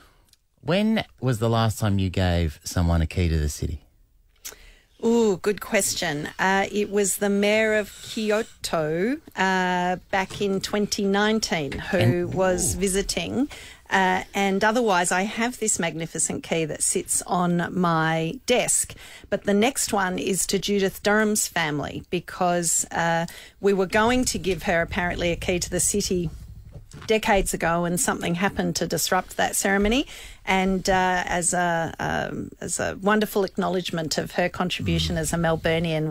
when was the last time you gave someone a key to the city? Ooh, good question. It was the mayor of Kyoto back in 2019 who was visiting. And otherwise, I have this magnificent key that sits on my desk. But the next one is to Judith Durham's family because we were going to give her apparently a key to the city decades ago, and something happened to disrupt that ceremony. And as a wonderful acknowledgement of her contribution as a Melburnian,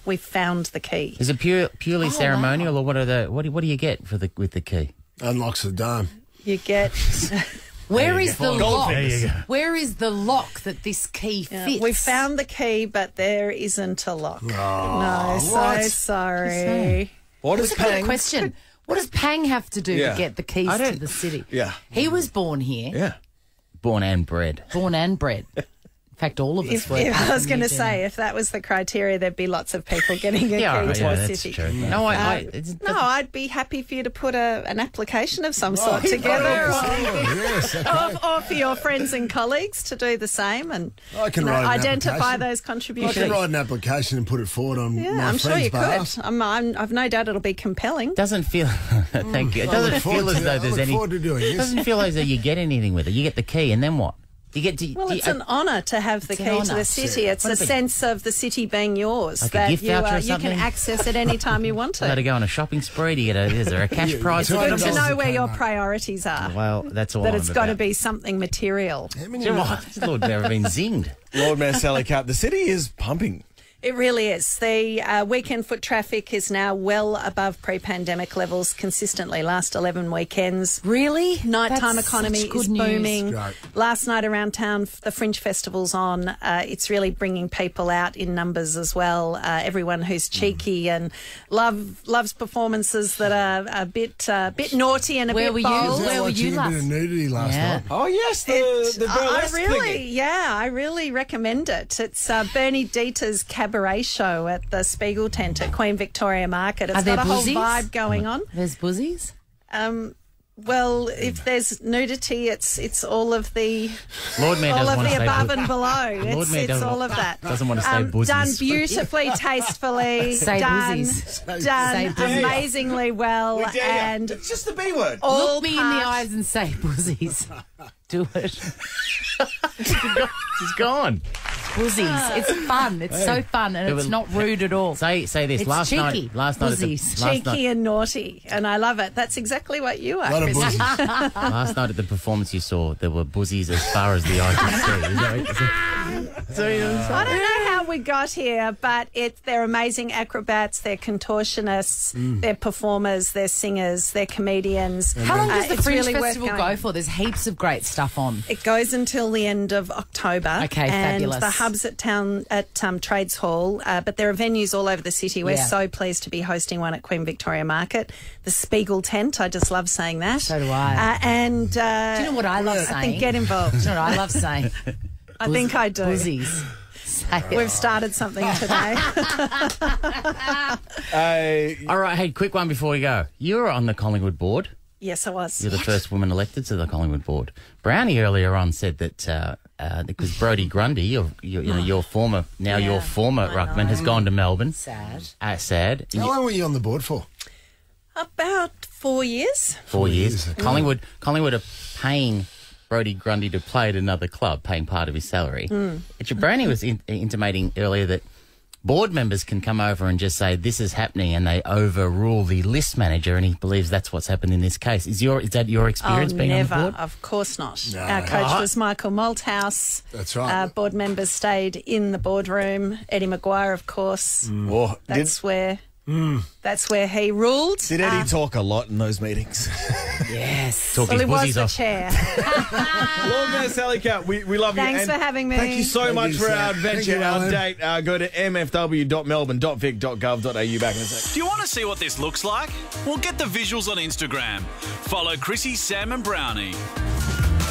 we found the key. Is it purely ceremonial, or what do you get with the key? Unlocks the dome. You get. Where is the lock? Where is the lock that this key fits? We found the key, but there isn't a lock. Oh, no, so sorry. What is Pang? Question. What does Pang have to do to get the keys to the city? Yeah. He was born here. Yeah. Born and bred. Born and bred. In fact, all of us were. I was going to say, if that was the criteria, there'd be lots of people getting a key to the city. True. No, I'd be happy for you to put an application of some sort together, or for your friends and colleagues to do the same and identify those contributions. I can write an application and put it forward on my I'm friend's sure you behalf. could. I've no doubt it'll be compelling. Doesn't feel. Thank you. It doesn't feel as though there's any. Doesn't feel as though you get anything with it. You get the key, and then what? It's an honour to have the key to the city. It's a sense of the city being yours, like that a gift voucher or you can access it any time you want to. Got to go on a shopping spree to get is there a cash prize? It's good to know where your priorities are. Well, that's all. That it's got to be something material. Lord Mayor have been zinged. Lord Mayor Sally Capp, the city is pumping. It really is. The weekend foot traffic is now well above pre-pandemic levels consistently. Last 11 weekends. Really? Nighttime economy is booming. Right. Last night around town, the Fringe Festival's on. It's really bringing people out in numbers as well. Everyone who's cheeky and loves performances that are a bit naughty and a bit bold. Where were you last? A bit of nudity last night. Oh yes, the burlesque I really recommend it. It's Bernie Dieter's cabaret show at the Spiegel tent at Queen Victoria Market. It's got a whole vibe going on. There's Boosies? Well, if there's nudity, it's all of the Lord Mayor all of the say above and below. It's all of that. Doesn't want to say Boosies. Done beautifully, tastefully. Say done Boosies. Done amazingly well. And it's just the B word. Look me in the eyes and say Boosies. Do it. She's gone. Boosies. It's fun. It's so fun, and it's not rude at all. Say this. It's Last cheeky. Cheeky and naughty, and I love it. That's exactly what you are, Chris. Last night at the performance you saw, there were Boosies as far as the eye could see. I don't know how we got here, but they're amazing acrobats, they're contortionists, they're performers, they're singers, they're comedians. How long does the Fringe Festival go for? There's heaps of great stuff on. It goes until the end of October. Okay, fabulous. And the hub's at Trades Hall, but there are venues all over the city. We're so pleased to be hosting one at Queen Victoria Market. The Spiegel tent, I just love saying that. So do I. Do you know what I love saying? I think get involved. Do you know what I love saying? I think I do. Boosies. We've started something today. All right, hey, quick one before we go. You were on the Collingwood board. Yes, I was. You're the first woman elected to the Collingwood board. Brownie earlier on said that because Brodie Grundy, your former ruckman, has gone to Melbourne. Sad. Sad. How long were you on the board for? About 4 years. 4 years. Collingwood are paying Brodie Grundy to play at another club, paying part of his salary. Brownie was intimating earlier that board members can come over and just say this is happening, and they overrule the list manager, and he believes that's what's happened in this case. Is that your experience being never, on the board? Of course not. No. Our coach was Michael Malthouse. That's right. Board members stayed in the boardroom. Eddie Maguire, of course. That's where he ruled. Did Eddie talk a lot in those meetings? Yes. Talk Well, his he was boosies the off. chair. Lord Mayor Sally Capp, we love you. Thanks and for having me. Thank you so much for our Thank adventure, you, our Alan. date. Go to mfw.melbourne.vic.gov.au back in a sec. Do you want to see what this looks like? Well, get the visuals on Instagram. Follow Chrissie, Sam and Brownie.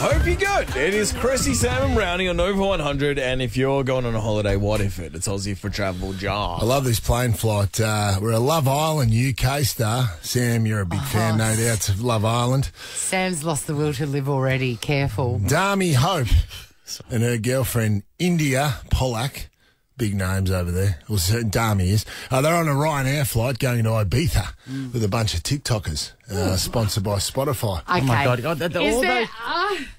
Hope you're good. It is Chrissie, Sam and Brownie on Nova 100, and if you're going on a holiday, what if it? It's Aussie for Travel Job. I love this plane flight. We're a Love Island UK star. Sam, you're a big fan, no doubt, of Love Island. Sam's lost the will to live already. Careful. Dami Hope and her girlfriend, India Pollack. Big names over there. Well, Dami is. They're on a Ryanair flight going to Ibiza with a bunch of TikTokers, sponsored by Spotify. Oh, my God.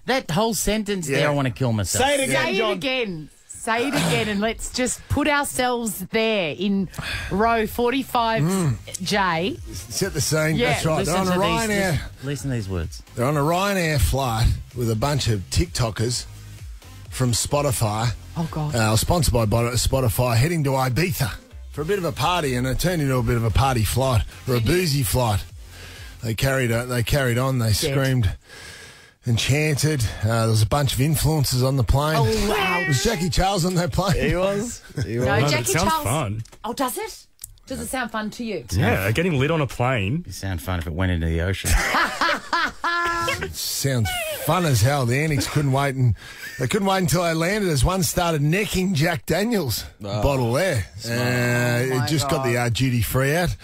That whole sentence there, I want to kill myself. Say it again, Say John. it again. Say it again, and let's just put ourselves there in row 45J. Set the scene. Yeah, That's right. They're on a Ryanair. Listen to these words. They're on a Ryanair flight with a bunch of TikTokers from Spotify. Oh, God. Sponsored by Spotify, heading to Ibiza for a bit of a party, and it turned into a bit of a party flight, or a boozy flight. They carried on. They screamed and chanted. There was a bunch of influencers on the plane. Oh, wow. Was Jackie Charles on that plane? He was. No, Jackie it sounds Charles. fun. Oh, does it? Does it sound fun to you? Yeah, getting lit on a plane. It'd sound fun if it went into the ocean. Sounds fun as hell. The Antics couldn't wait, and they couldn't wait until they landed as one started necking Jack Daniels bottle there. It just got the duty free out.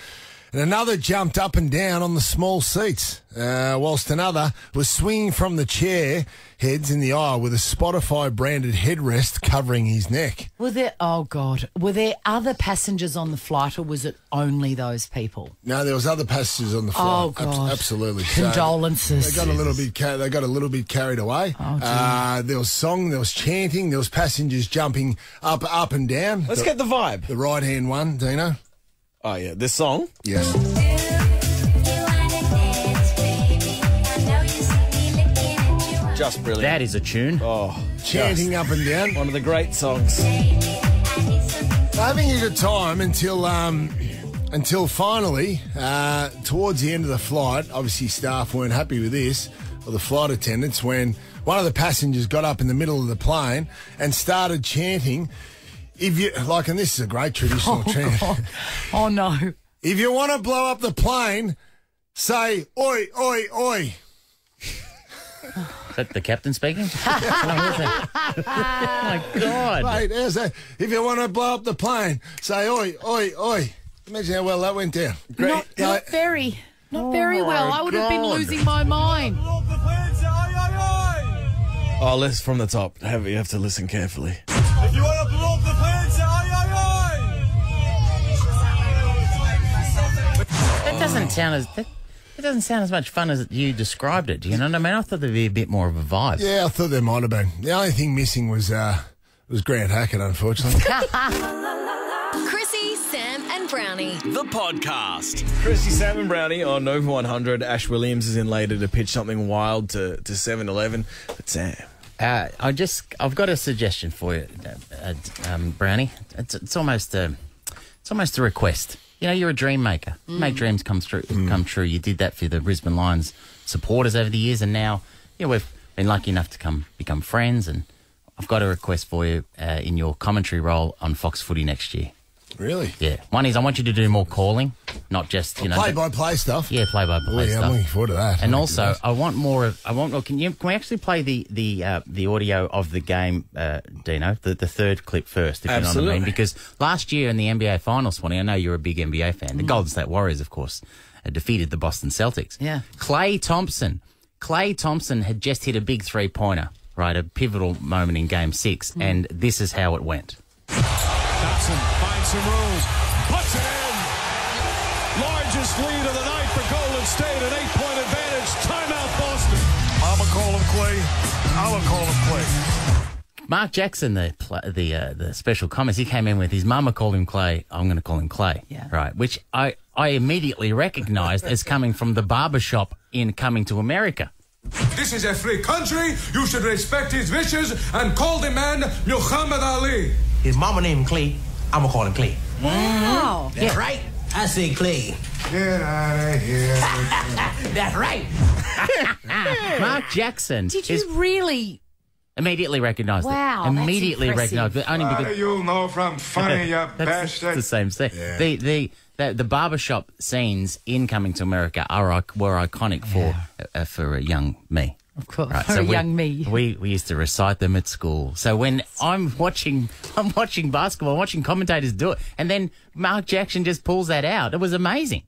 And another jumped up and down on the small seats, whilst another was swinging from the chair heads in the aisle with a Spotify-branded headrest covering his neck. Were there other passengers on the flight, or was it only those people? No, there was other passengers on the flight. Oh, God. Absolutely. Condolences. They got a little bit carried away. Oh, there was song, there was chanting, there was passengers jumping up and down. Let's get the vibe. The right-hand one, Deano. Oh, yeah. This song? Yes. Just brilliant. That is a tune. Oh, Chanting up and down. One of the great songs. Having a good time until finally, towards the end of the flight, obviously staff weren't happy with this, or the flight attendants, when one of the passengers got up in the middle of the plane and started chanting, if you like, and this is a great traditional chant. God. Oh, no. If you want to blow up the plane, say, oi, oi, oi. Is that the captain speaking? Oh my God. Mate, how's that? If you want to blow up the plane, say, oi, oi, oi. Imagine how well that went down. Not very well. I would have been losing my mind. Oh, let's from the top. You have to listen carefully. If you want to blow up the plane, say aye, aye, aye. That doesn't sound as... It doesn't sound as much fun as you described it. Do you know what I mean? I thought there'd be a bit more of a vibe. Yeah, I thought there might have been. The only thing missing was Grant Hackett, unfortunately. Chrissie, Sam and Brownie. The podcast. Chrissie, Sam and Brownie on Nova 100. Ash Williams is in later to pitch something wild to 7-Eleven. But Sam... I've got a suggestion for you, Brownie. It's almost a request. You know, you're a dream maker. You make dreams come true. You did that for the Brisbane Lions supporters over the years, and now we've been lucky enough to become friends. And I've got a request for you in your commentary role on Fox Footy next year. Really? Yeah. One is I want you to do more calling, not just play-by-play stuff. Yeah, play-by-play stuff. I'm looking forward to that. And also, I want more of. Can we actually play the audio of the game, Deano, the third clip first, if you know what I mean? Because last year in the NBA Finals, I know you're a big NBA fan. The Golden State Warriors, of course, defeated the Boston Celtics. Yeah. Klay Thompson had just hit a big 3-pointer, right? A pivotal moment in Game 6, and this is how it went. Thompson finds some rules, puts it in. Largest lead of the night for Golden State, an 8-point advantage. Timeout, Boston. I'm a call of Clay. I would call him Clay. Mark Jackson, the special comments, he came in with his mama called him Clay. I'm going to call him Clay. Yeah. Right, which I immediately recognised as coming from the barbershop in Coming to America. This is a free country. You should respect his wishes and call the man Muhammad Ali. His mama named him Clay. I'm going to call him Clay. Wow. That's right. I say Clay. Get out of here. That's right. Mark Jackson. Did you really? Immediately recognised Wow, it. that's Immediately impressive. recognised it. Only because You'll know from funny, you that's bastard. the same thing. Yeah. The barbershop scenes in Coming to America were iconic for a young me. Of course, Right, for a young me. We used to recite them at school. So when I'm watching basketball, I'm watching commentators do it, and then Mark Jackson just pulls that out. It was amazing.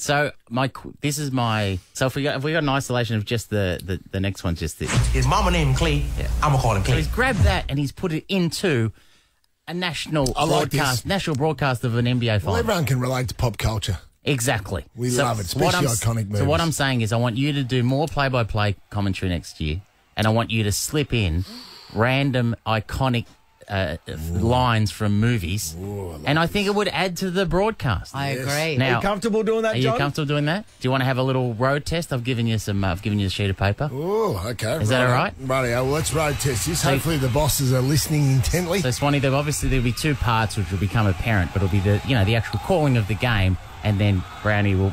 So if we got an isolation of just the next one, just this. His mama named him Clay. Yeah. I'm going to call him So Clay. he's grabbed that and he's put it into a national broadcast of an NBA final. Well, everyone can relate to pop culture. Exactly. We love it, especially iconic movies. So what I'm saying is I want you to do more play-by-play commentary next year, and I want you to slip in random iconic lines from movies, and I think it would add to the broadcast. I agree. Now, Are you comfortable doing that, Are John? you comfortable doing that? Do you want to have a little road test? I've given you a sheet of paper. Oh, okay. Is that all right? Righty, well, let's road test this. So- Hopefully the bosses are listening intently. So, Swanee, there'll be two parts which will become apparent, but it'll be the actual calling of the game, and then Brownie will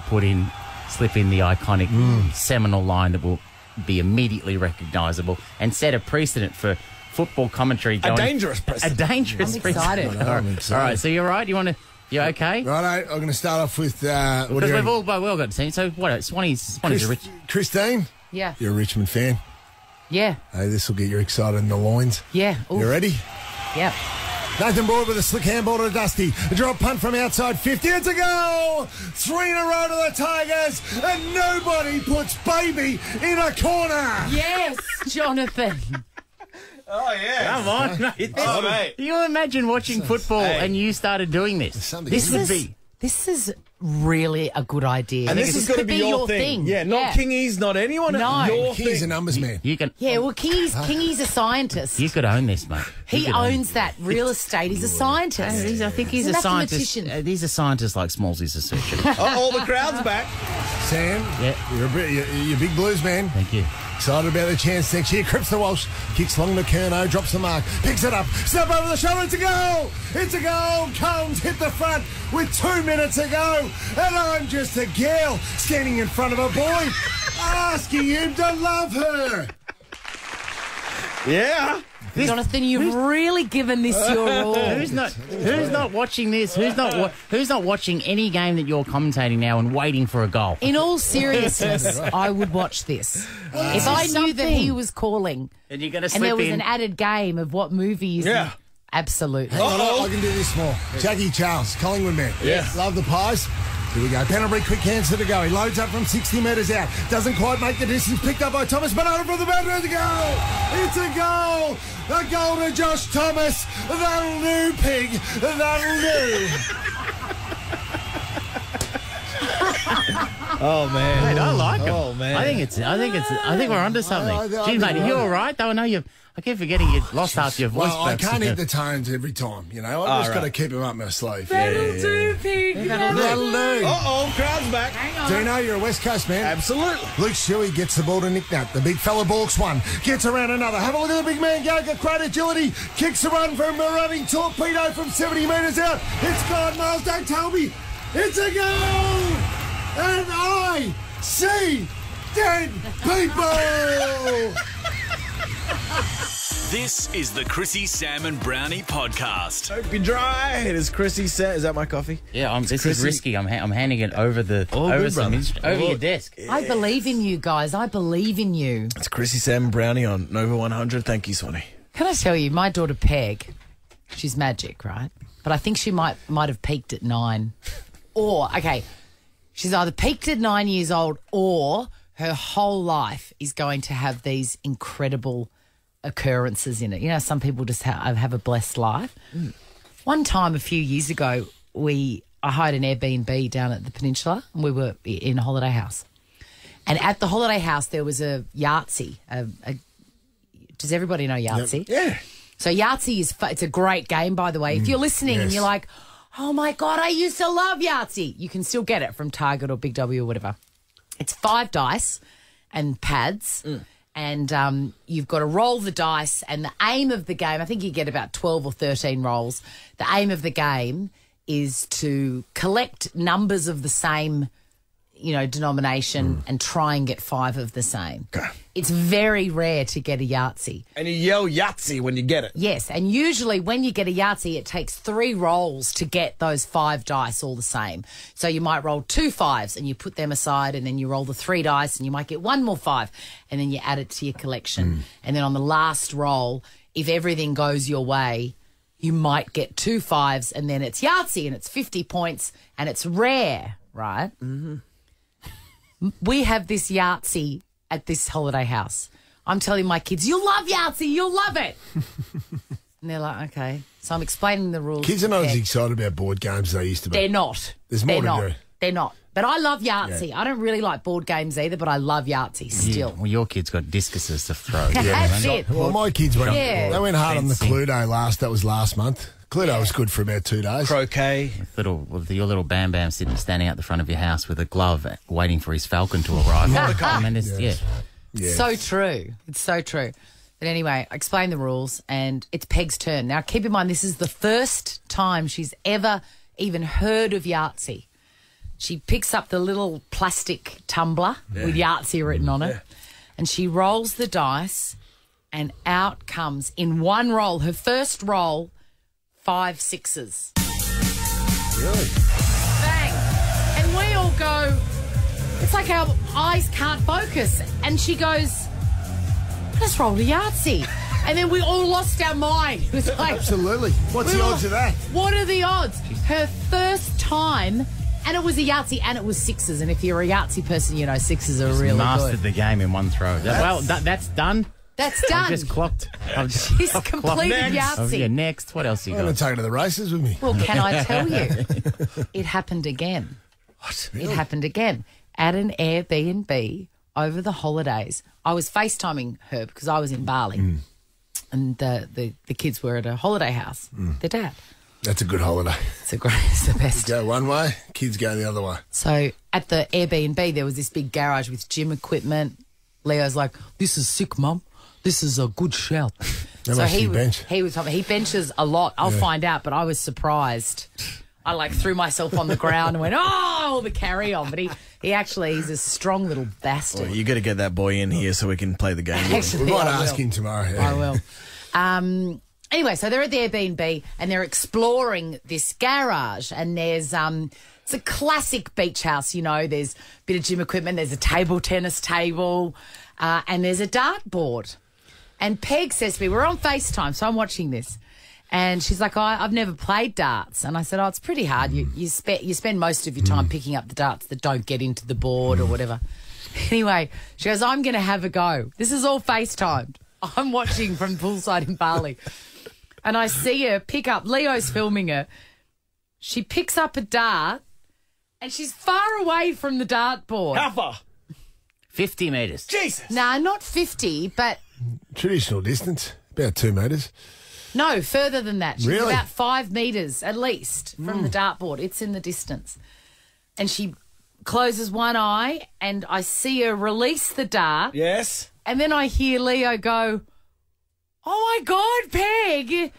slip in the iconic seminal line that will be immediately recognisable and set a precedent for football commentary. A dangerous precedent. A dangerous I'm precedent. excited. I'm excited. All right, so you're right. You okay? Righto, I'm going to start off with... Because we've all got to see. So what? Swanee's a rich... Christine, Yeah. you're a Richmond fan. Yeah. Hey, this will get you excited in the loins. Yeah. Ooh. You ready? Yeah. Nathan Broad with a slick handball to Dusty. A drop punt from outside 50. It's a goal! 3 in a row to the Tigers, and nobody puts baby in a corner. Yes, Jonathan. Oh, yeah. Come on, mate. Oh, mate. You imagine watching football and you started doing this. This is really a good idea. And this is going to could be your thing. Yeah, not Kingy's, not anyone. No. Your Kingy's thing. a numbers man. You can. Yeah, well, Kingy's a scientist. You could own this, mate. He owns that real estate. He's a scientist. I think he's a a scientist. mathematician. He's a scientist like Smallsy's a surgeon. All the crowd's back. Sam, Yeah. you're a big Blues man. Thank you. Excited about the chance next year. Crips to Walsh, kicks long to Kerno, drops the mark, picks it up, snap over the shoulder, it's a goal! It's a goal! Combs hit the front with 2 minutes to go, and I'm just a girl standing in front of a boy asking him to love her. Yeah. Jonathan, you've really given this your all. Who's not watching this? Who's not watching any game that you're commentating now and waiting for a goal? In all seriousness, I would watch this. If I knew that he was calling And you're going to and slip there was in. an added game of what movies. Yeah. Absolutely. Hang on, I can do this more. Jackie Charles, Collingwood man. Yeah. Love the pies. Here we go. Pendlebury, quick hands to the go. He loads up from 60 metres out. Doesn't quite make the distance. Picked up by Thomas Banana from the boundary. It's a goal. It's a goal. A goal to Josh Thomas. That'll do, pig. That'll do. Oh, man. Mate, I like him. Oh, man. I think we're onto something. Gee, mate, are you all right? Though I know I keep forgetting you've lost half your voice. Well, I can't hit the tones every time, you know. I've just got to keep them up my sleeve. That'll do, pig. That'll do. Uh-oh, crowd's back. Deano, you're a West Coast man. Absolutely. Luke Shuey gets the ball to Nick Nat. The big fella balks one. Gets around another. Have a look at the big man go. Got great agility. Kicks a run from a running torpedo from 70 metres out. It's gone, Miles. Don't tell me. It's a goal. And I see dead people. This is the Chrissie, Sam and Brownie podcast. Hope you're dry. It is Chrissie set. Is that my coffee? Yeah, this Chrissie. is risky. I'm handing it over your desk. I believe in you guys. I believe in you. It's Chrissie, Sam and Brownie on Nova 100. Thank you, Swanee. Can I tell you, my daughter Peg, she's magic, right? But I think she might have peaked at 9. Or, okay, she's either peaked at 9 years old or her whole life is going to have these incredible occurrences in it. You know, some people just have a blessed life. One time a few years ago, I hired an Airbnb down at the Peninsula and we were in a holiday house. And at the holiday house, there was a Yahtzee, Does everybody know Yahtzee? Yeah. So Yahtzee it's a great game, by the way. If you're listening and you're like, oh my God, I used to love Yahtzee, you can still get it from Target or Big W or whatever. It's 5 dice and pads. And you've got to roll the dice, and the aim of the game, I think you get about 12 or 13 rolls. The aim of the game is to collect numbers of the same, denomination and try and get 5 of the same. Okay. It's very rare to get a Yahtzee. And you yell Yahtzee when you get it. Yes, and usually when you get a Yahtzee, it takes 3 rolls to get those 5 dice all the same. So you might roll 2 5s and you put them aside, and then you roll the 3 dice and you might get 1 more 5, and then you add it to your collection. And then on the last roll, if everything goes your way, you might get 2 5s, and then it's Yahtzee and it's 50 points and it's rare, right? Mm-hmm. We have this Yahtzee at this holiday house. I'm telling my kids, you'll love Yahtzee, you'll love it. And they're like, okay. So I'm explaining the rules. Kids are not as excited about board games as they used to be. They're not. There's more to do. They're not. But I love Yahtzee. Yeah. I don't really like board games either, but I love Yahtzee still. Yeah. Well, your kids got discuses to throw. That's it. Well, my kids went, they went hard on the Cluedo that was last month. Cluedo was good for about 2 days. Croquet. With your little Bam Bam standing out the front of your house with a glove waiting for his falcon to arrive. So true. It's so true. But anyway, I explained the rules, and it's Peg's turn. Now, keep in mind, this is the first time she's ever even heard of Yahtzee. She picks up the little plastic tumbler with Yahtzee written on it, and she rolls the dice, and out comes, in one roll, her first roll, 5 6s. Really? Bang! And we all go, it's like our eyes can't focus. And she goes, let's roll a Yahtzee. And then we all lost our mind. It was like, absolutely. What's the odds of that? What are the odds? Her first time, and it was a Yahtzee, and it was 6s. And if you're a Yahtzee person, 6s are really mastered good. the game in one throw. That's done. That's done. I've just clocked. She's completed Yahtzee. Next. What else you got? I'm going to take her to the races with me. Well, can I tell you? It happened again. What? It happened again. At an Airbnb over the holidays. I was FaceTiming her because I was in Bali. And the kids were at a holiday house. Their dad. That's a good holiday. It's the best. You go one way, kids go the other way. So at the Airbnb, there was this big garage with gym equipment. Leo's like, this is sick, Mum. This is a good shout. How much do you bench? He benches a lot. I'll find out, but I was surprised. I threw myself on the ground and went, oh, the carry on. But he's a strong little bastard. Well, you got to get that boy in here so we can play the game. We might ask him tomorrow. Yeah. I will. Anyway, so they're at the Airbnb and they're exploring this garage, and there's it's a classic beach house, there's a bit of gym equipment, there's a table tennis table, and there's a dartboard. And Peg says to me, we're on FaceTime, so I'm watching this, and she's like, I've never played darts. And I said, it's pretty hard. You spend most of your time picking up the darts that don't get into the board or whatever. Anyway, she goes, I'm going to have a go. This is all FaceTimed. I'm watching from poolside in Bali. And I see her pick up, Leo's filming her. She picks up a dart and she's far away from the dartboard. How far? 50 metres. Jesus. Nah, not 50, but... Traditional distance, about 2 metres. No, further than that. She's really? About 5 metres at least from the dartboard. It's in the distance. And she closes one eye and I see her release the dart. Yes. And then I hear Leo go, oh, my God, Peg.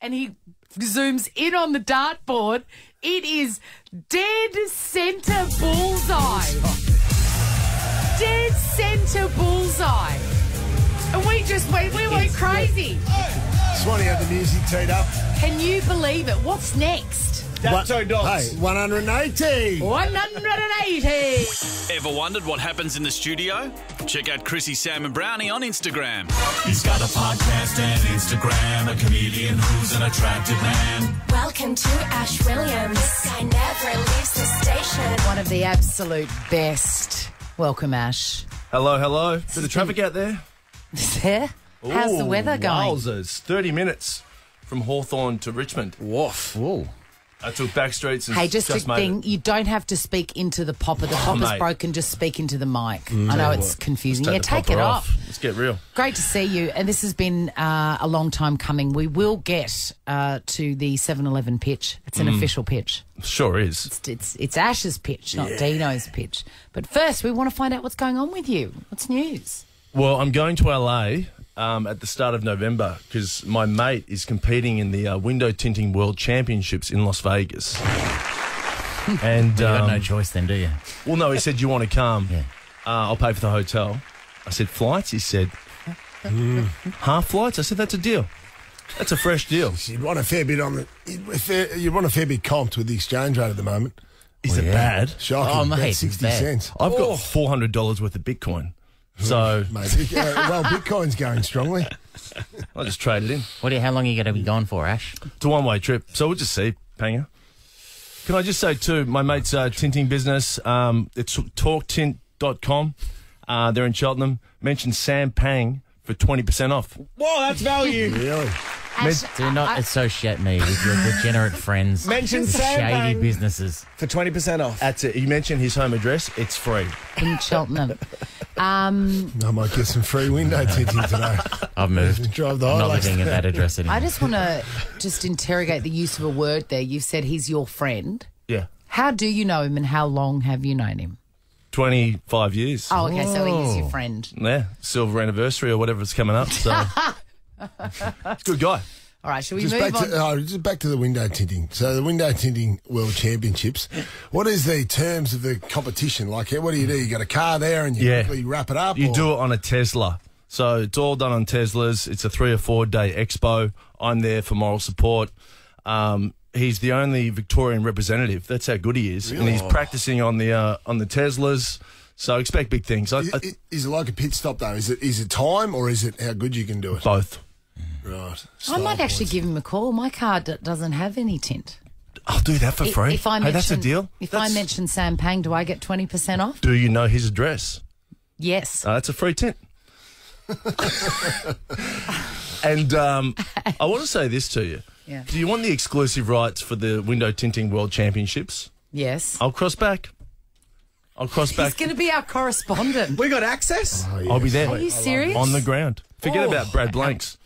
And he zooms in on the dartboard. It is dead centre bullseye. Dead centre bullseye. And we went crazy. Swanee had the music teed up. Can you believe it? What's next? Dato Dogs. Hey, 180. 180. Ever wondered what happens in the studio? Check out Chrissie, Sam and Browny on Instagram. He's got a podcast and Instagram, a comedian who's an attractive man. Welcome to Ash Williams. This guy never leaves the station. One of the absolute best. Welcome, Ash. Hello. Bit of traffic out there. Is there? How's the weather going? Wowzers. 30 minutes from Hawthorne to Richmond. Woof. Whoa. I took back streets and Hey, just a made thing, it. you don't have to speak into the popper. The popper's mate. broken, just speak into the mic. I know it's confusing. Let's Take the it popper off. Let's get real. Great to see you, and this has been a long time coming. We will get to the 7-Eleven pitch. It's an official pitch. Sure is. It's Ash's pitch, not Deano's pitch. But first, we want to find out what's going on with you. What's news? Well, I'm going to LA at the start of November because my mate is competing in the window tinting world championships in Las Vegas. And you got no choice then, do you? Well, no, he said, "You want to come? Yeah. I'll pay for the hotel." I said, "Flights?" He said, "Half flights?" I said, "That's a deal. That's a fresh deal." You'd want a fair bit on the. You'd want a fair bit comped with the exchange rate at the moment. Is it bad? Shocking. Oh, mate, About it's 60 bad. cents. I've got $400 worth of Bitcoin. So, Maybe. Well, Bitcoin's going strongly. I just traded in. How long are you going to be gone for, Ash? It's a one-way trip, so we'll just see, Panga. Can I just say, too, my mate's tinting business, it's talktint.com. They're in Cheltenham. Mention Sam Pang for 20% off. Whoa, that's value. Really? Do not associate me with your degenerate friends. Mention Sam shady Pang businesses. for 20% off. That's it. You mentioned his home address. It's free. In Cheltenham. I might get some free window tinting today. I've moved. Drive the I'm not highlights. living at that address anymore. I just want to interrogate the use of a word there. You've said he's your friend. Yeah. How do you know him and how long have you known him? 25 years. Oh, okay, so he is your friend. Yeah, silver anniversary or whatever's coming up. So, it's a good guy. All right, shall we Just move on? just back to the window tinting. So the window tinting world championships. What is the terms of the competition? Like, what do? You got a car there and you quickly wrap it up? You do it on a Tesla. So it's all done on Teslas. It's a 3 or 4 day expo. I'm there for moral support. He's the only Victorian representative. That's how good he is. Really? And he's practicing on the Teslas. So expect big things. Is it like a pit stop though? Is it time or is it how good you can do it? Both. Right. I might actually give him a call. My car doesn't have any tint. I'll do that for free. If I hey, that's a deal. I mention Sam Pang, do I get 20% off? Do you know his address? Yes. That's a free tint. And I want to say this to you. Yeah. Do you want the exclusive rights for the window tinting world championships? Yes. I'll cross back. He's going to be our correspondent. We got access? Oh, yes. I'll be there. Are you serious? On the ground. Forget about Brad Blanks.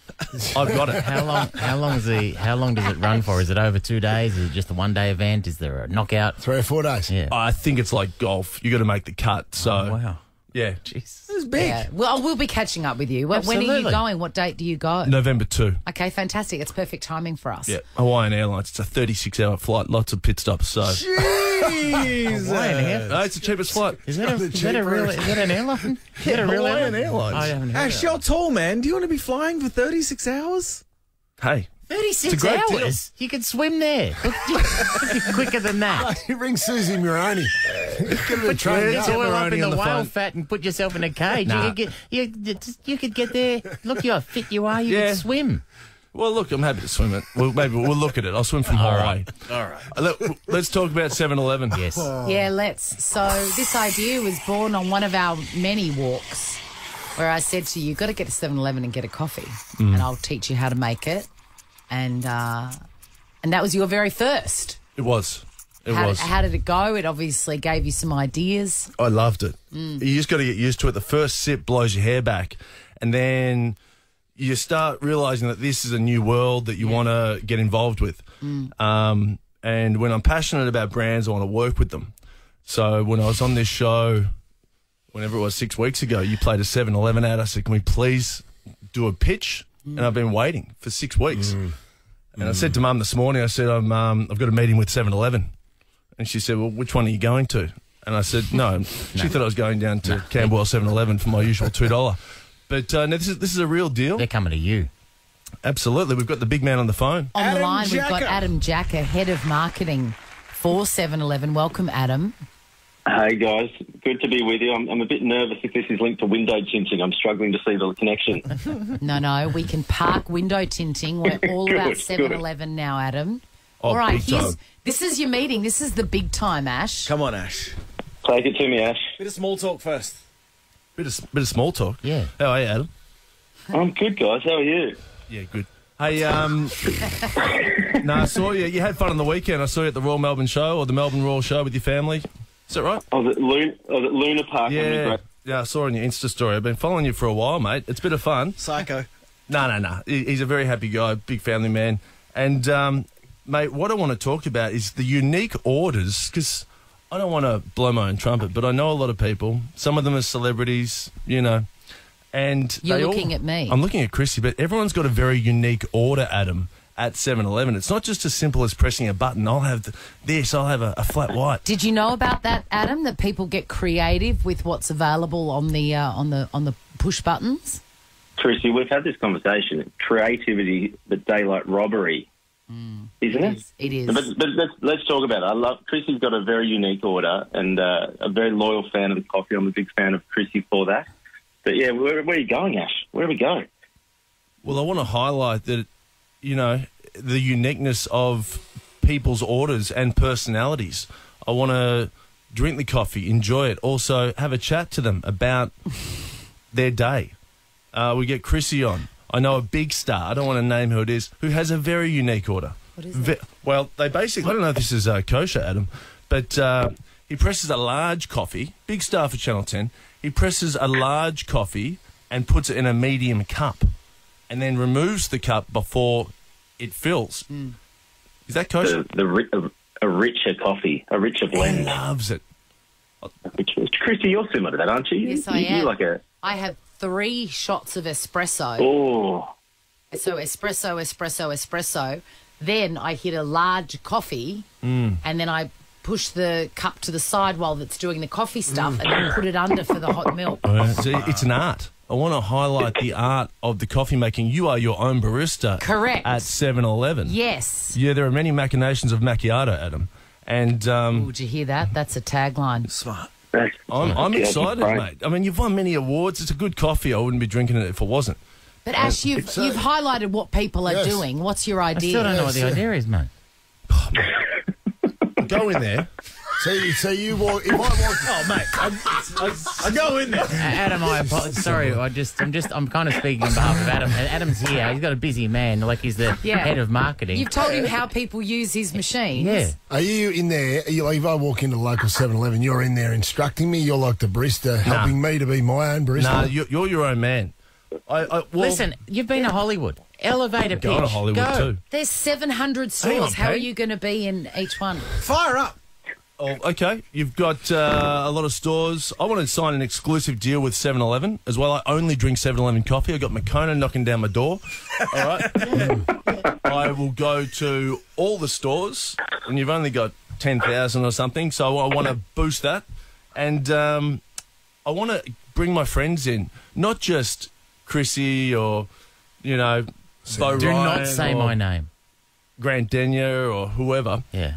I've got it. How long does it run for? Is it over 2 days? Is it just a 1 day event? Is there a knockout? 3 or 4 days. Yeah. I think it's like golf. You got to make the cut. So, wow. Yeah. This is big. Yeah. Well, we'll be catching up with you. When are you Absolutely. going? What date do you go? November 2. Okay, fantastic. It's perfect timing for us. Yeah. Hawaiian Airlines. It's a 36-hour flight. Lots of pit stops. So. Jeez. No, it's the cheapest flight. Is that an airline? Is that a real Hawaiian airline? Airlines. I haven't heard Ash, you're tall, man. Do you want to be flying for 36 hours? Hey. 36 It's a great deal. hours? You could swim there. Quicker than that. You ring Susie Moroney. Get a train Put up. your oil up in on the the whale phone. fat and put yourself in a cage. Nah. You could get there. Look how fit you are. You Yeah. could swim. Well, look, I'm happy to swim it. Maybe we'll look at it. I'll swim from Hawaii. All right. Let's talk about 7-Eleven. Yes. Yeah, let's. So this idea was born on one of our many walks where I said to you, got to get to 7-Eleven and get a coffee and I'll teach you how to make it. And that was your very first. It was. How did it go? It obviously gave you some ideas. I loved it. You just got to get used to it. The first sip blows your hair back. And then you start realising that this is a new world that you want to get involved with. And when I'm passionate about brands, I want to work with them. So when I was on this show, whenever it was 6 weeks ago, you played a 7-Eleven ad. I said, can we please do a pitch? And I've been waiting for 6 weeks. And I said to Mum this morning, I said, I've got a meeting with 7-Eleven. And she said, well, which one are you going to? And I said, no. She thought I was going down to Camberwell 7-Eleven for my usual $2. But no, this is a real deal. They're coming to you. Absolutely. We've got the big man on the phone. On Adam the line, we've got Jacker. Adam Jacker, Head of Marketing for 7-Eleven. Welcome, Adam. Hey guys, good to be with you. I'm a bit nervous if this is linked to window tinting. I'm struggling to see the connection. No, we can park window tinting. We're all about 7-Eleven now, Adam. Oh, All right, big time. this is your meeting. This is the big time, Ash. Come on, Ash. Take it to me, Ash. Bit of small talk first. Bit of small talk. Yeah. How are you, Adam? I'm good, guys. How are you? Yeah, good. Hey, no, I saw you. You had fun on the weekend. I saw you at the Royal Melbourne Show or the Melbourne Royal Show with your family. Is that right? I was at Luna Park. Yeah, I saw on your Insta story. I've been following you for a while, mate. It's a bit of fun. Psycho. No. He's a very happy guy, big family man. And, mate, what I want to talk about is the unique orders, because I don't want to blow my own trumpet, but I know a lot of people. Some of them are celebrities, you know. And you're looking at me. I'm looking at Chrissie, but everyone's got a very unique order, Adam, at 7-Eleven. It's not just as simple as pressing a button. I'll have this, I'll have a flat white. Did you know about that, Adam, that people get creative with what's available on the push buttons? Chrissie, we've had this conversation. Creativity, but daylight robbery. Isn't it? It is. But let's talk about it. Chrissie's got a very unique order and a very loyal fan of the coffee. I'm a big fan of Chrissie for that. But, yeah, where are you going, Ash? Where do we go? Well, I want to highlight that, you know, the uniqueness of people's orders and personalities. I want to drink the coffee, enjoy it, also have a chat to them about their day. We get Chrissie on. I know a big star, I don't want to name who it is, who has a very unique order. What is it? Well, they basically, I don't know if this is kosher, Adam, but he presses a large coffee, big star for Channel 10, he presses a large coffee and puts it in a medium cup and then removes the cup before it fills. Is that kosher? A richer coffee, a richer blend. He loves it. Chrissie, you're similar to that, aren't you? Yes, I am. You like I have 3 shots of espresso. Oh. So espresso. Then I hit a large coffee and then I push the cup to the side while it's doing the coffee stuff and then put it under for the hot milk. So it's an art. I want to highlight the art of the coffee making. You are your own barista. Correct. At 7-Eleven. Yes. Yeah, there are many machinations of macchiato, Adam. And did you hear that? That's a tagline. Smart. I'm excited, mate. I mean, you've won many awards. It's a good coffee. I wouldn't be drinking it if it wasn't. But Ash, you've highlighted what people are doing. What's your idea? I still don't know what the idea is, mate. Go in there. So you walk. If I walk, oh mate, I go in there. Adam, sorry. I'm kind of speaking on behalf of Adam. Adam's here. He's got a busy man. Like he's the head of marketing. You've told him how people use his machines. Yeah. Are you in there? Are you, like, if I walk into local 7-Eleven, you're in there instructing me. You're like the barista, helping me to be my own barista. Nah, you're your own man. Listen, you've been to Hollywood. Elevator pitch. Go to Hollywood too. There's 700 stores. How are you going to be in each one? Fire up. Oh, okay. You've got a lot of stores. I want to sign an exclusive deal with 7-Eleven as well. I only drink 7-Eleven coffee. I got Makona knocking down my door. All right. I will go to all the stores, and you've only got 10,000 or something, so I want to boost that. And I want to bring my friends in, not just Chrissie or, you know, Bo Do Ryan not say my name. Grant Denia or whoever. Yeah.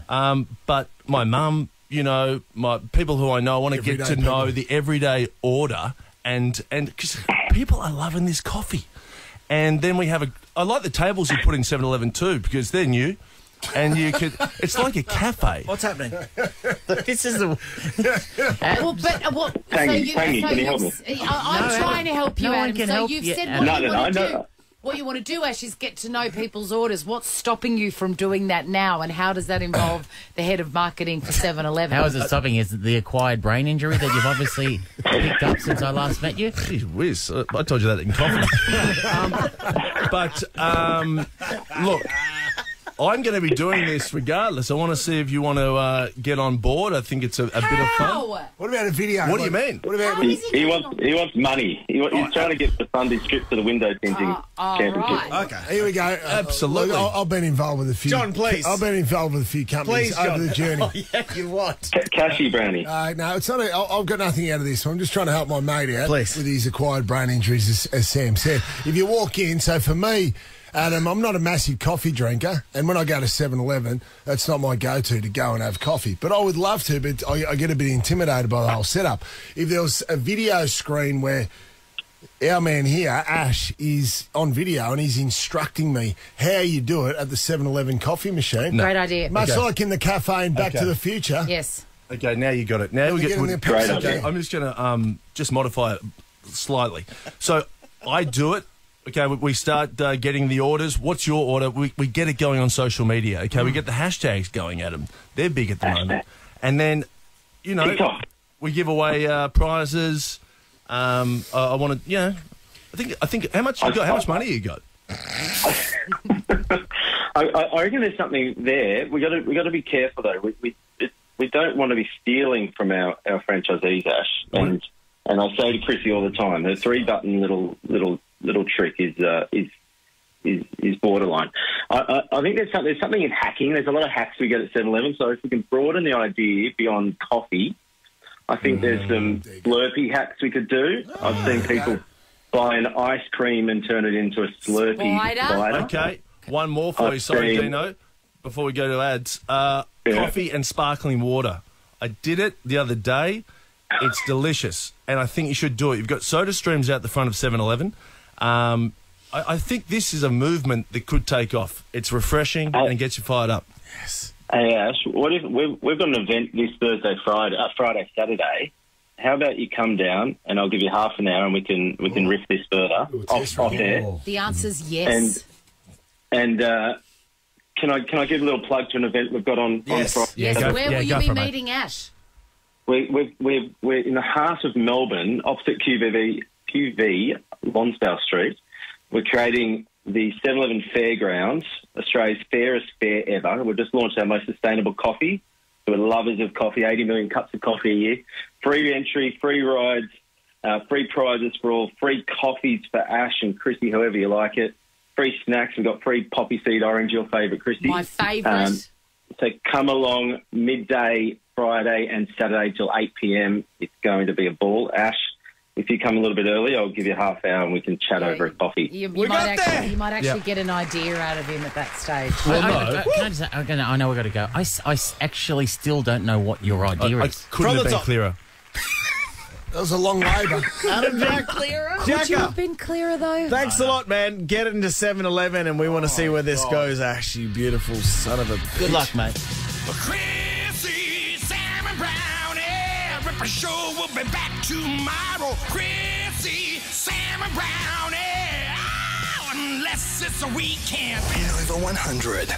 But my mum, you know, my people who I know, I want to get to know the everyday order and because people are loving this coffee. And then we have I like the tables you put in 7-Eleven too because they're new. And you could, it's like a cafe. What's happening? This is the. Can you help me? I'm trying to help you, no Adam. one can so help you've you. said what you want to do. What you want to do, Ash, is get to know people's orders. What's stopping you from doing that now, and how does that involve the head of marketing for 7-Eleven? How is it stopping? Is it the acquired brain injury that you've obviously picked up since I last met you? Gee whiz, I told you that in confidence. Look, I'm going to be doing this regardless. I want to see if you want to get on board. I think it's a bit of fun. What about a video? What do you mean? What about he wants money. He's trying to get the Sunday strip for the window tinting championship. Right. Okay, here we go. Absolutely. Look, I've been involved with a few. John, please. I've been involved with a few companies over the journey. Oh, yeah, you what? Cashy Browny. No, it's not. I've got nothing out of this. I'm just trying to help my mate out Please. with his acquired brain injuries, as Sam said. If you walk in, so for me, Adam, I'm not a massive coffee drinker, and when I go to 7-Eleven, that's not my go-to to go and have coffee. But I would love to, but I get a bit intimidated by the whole setup. If there was a video screen where our man here, Ash, is on video and he's instructing me how you do it at the 7-Eleven coffee machine. Great idea. Much like in the cafe in Back to the Future. Yes. Okay, now you got it. Now we get great idea. I'm just going to just modify it slightly. So I do it Okay, we start getting the orders. What's your order? We get it going on social media. Okay, we get the hashtags going at them. They're big at the moment. And then, you know, we give away prizes. I want to, you know, I think how much you got? How much money you got? I reckon there's something there. We got to be careful though. We don't want to be stealing from our franchisees, Ash. And I say to Chrissie all the time, the 3-button little trick is borderline. I think there's something in hacking. There's a lot of hacks we get at 7-Eleven. So if we can broaden the idea beyond coffee, I think there's some Slurpee hacks we could do. I've seen people buy an ice cream and turn it into a Slurpee spider. Okay, one more for you. Sorry, Deano, before we go to ads. Coffee and sparkling water. I did it the other day. It's delicious, and I think you should do it. You've got Soda Streams out the front of 7-Eleven. I think this is a movement that could take off. It's refreshing and gets you fired up. Yes. Hey, Ash, what if we've got an event this Friday, Saturday. How about you come down and I'll give you half an hour and we can riff this further off air. The answer's yes. And can I give a little plug to an event we've got on Friday? Yes. Where will you be meeting Ash? We're in the heart of Melbourne, opposite QV Lonsdale Street. We're creating the 7-Eleven Fairgrounds, Australia's fairest fair ever. We've just launched our most sustainable coffee. We're lovers of coffee, 80 million cups of coffee a year. Free entry, free rides, free prizes for all, free coffees for Ash and Chrissie, however you like it. Free snacks. We've got free poppy seed orange, your favourite, Chrissie. My favourite. So come along midday Friday and Saturday till 8 p.m. It's going to be a ball. Ash, if you come a little bit early, I'll give you half hour and we can chat over a coffee. You might actually get an idea out of him at that stage. Well, I know we've got to go. I actually still don't know what your idea is. I couldn't have been clearer. That was a long labour. Adam, Jack. Clearer? Could you have been clearer, though? Thanks a lot, man. Get into 7-Eleven and we want to see where this goes, Ash, you beautiful son of a bitch. Good luck, mate. Chrissie, Sam and Brownie, Ripper Show will be back tomorrow. Chrissie, Sam and Brownie, unless it's a weekend. Over 100.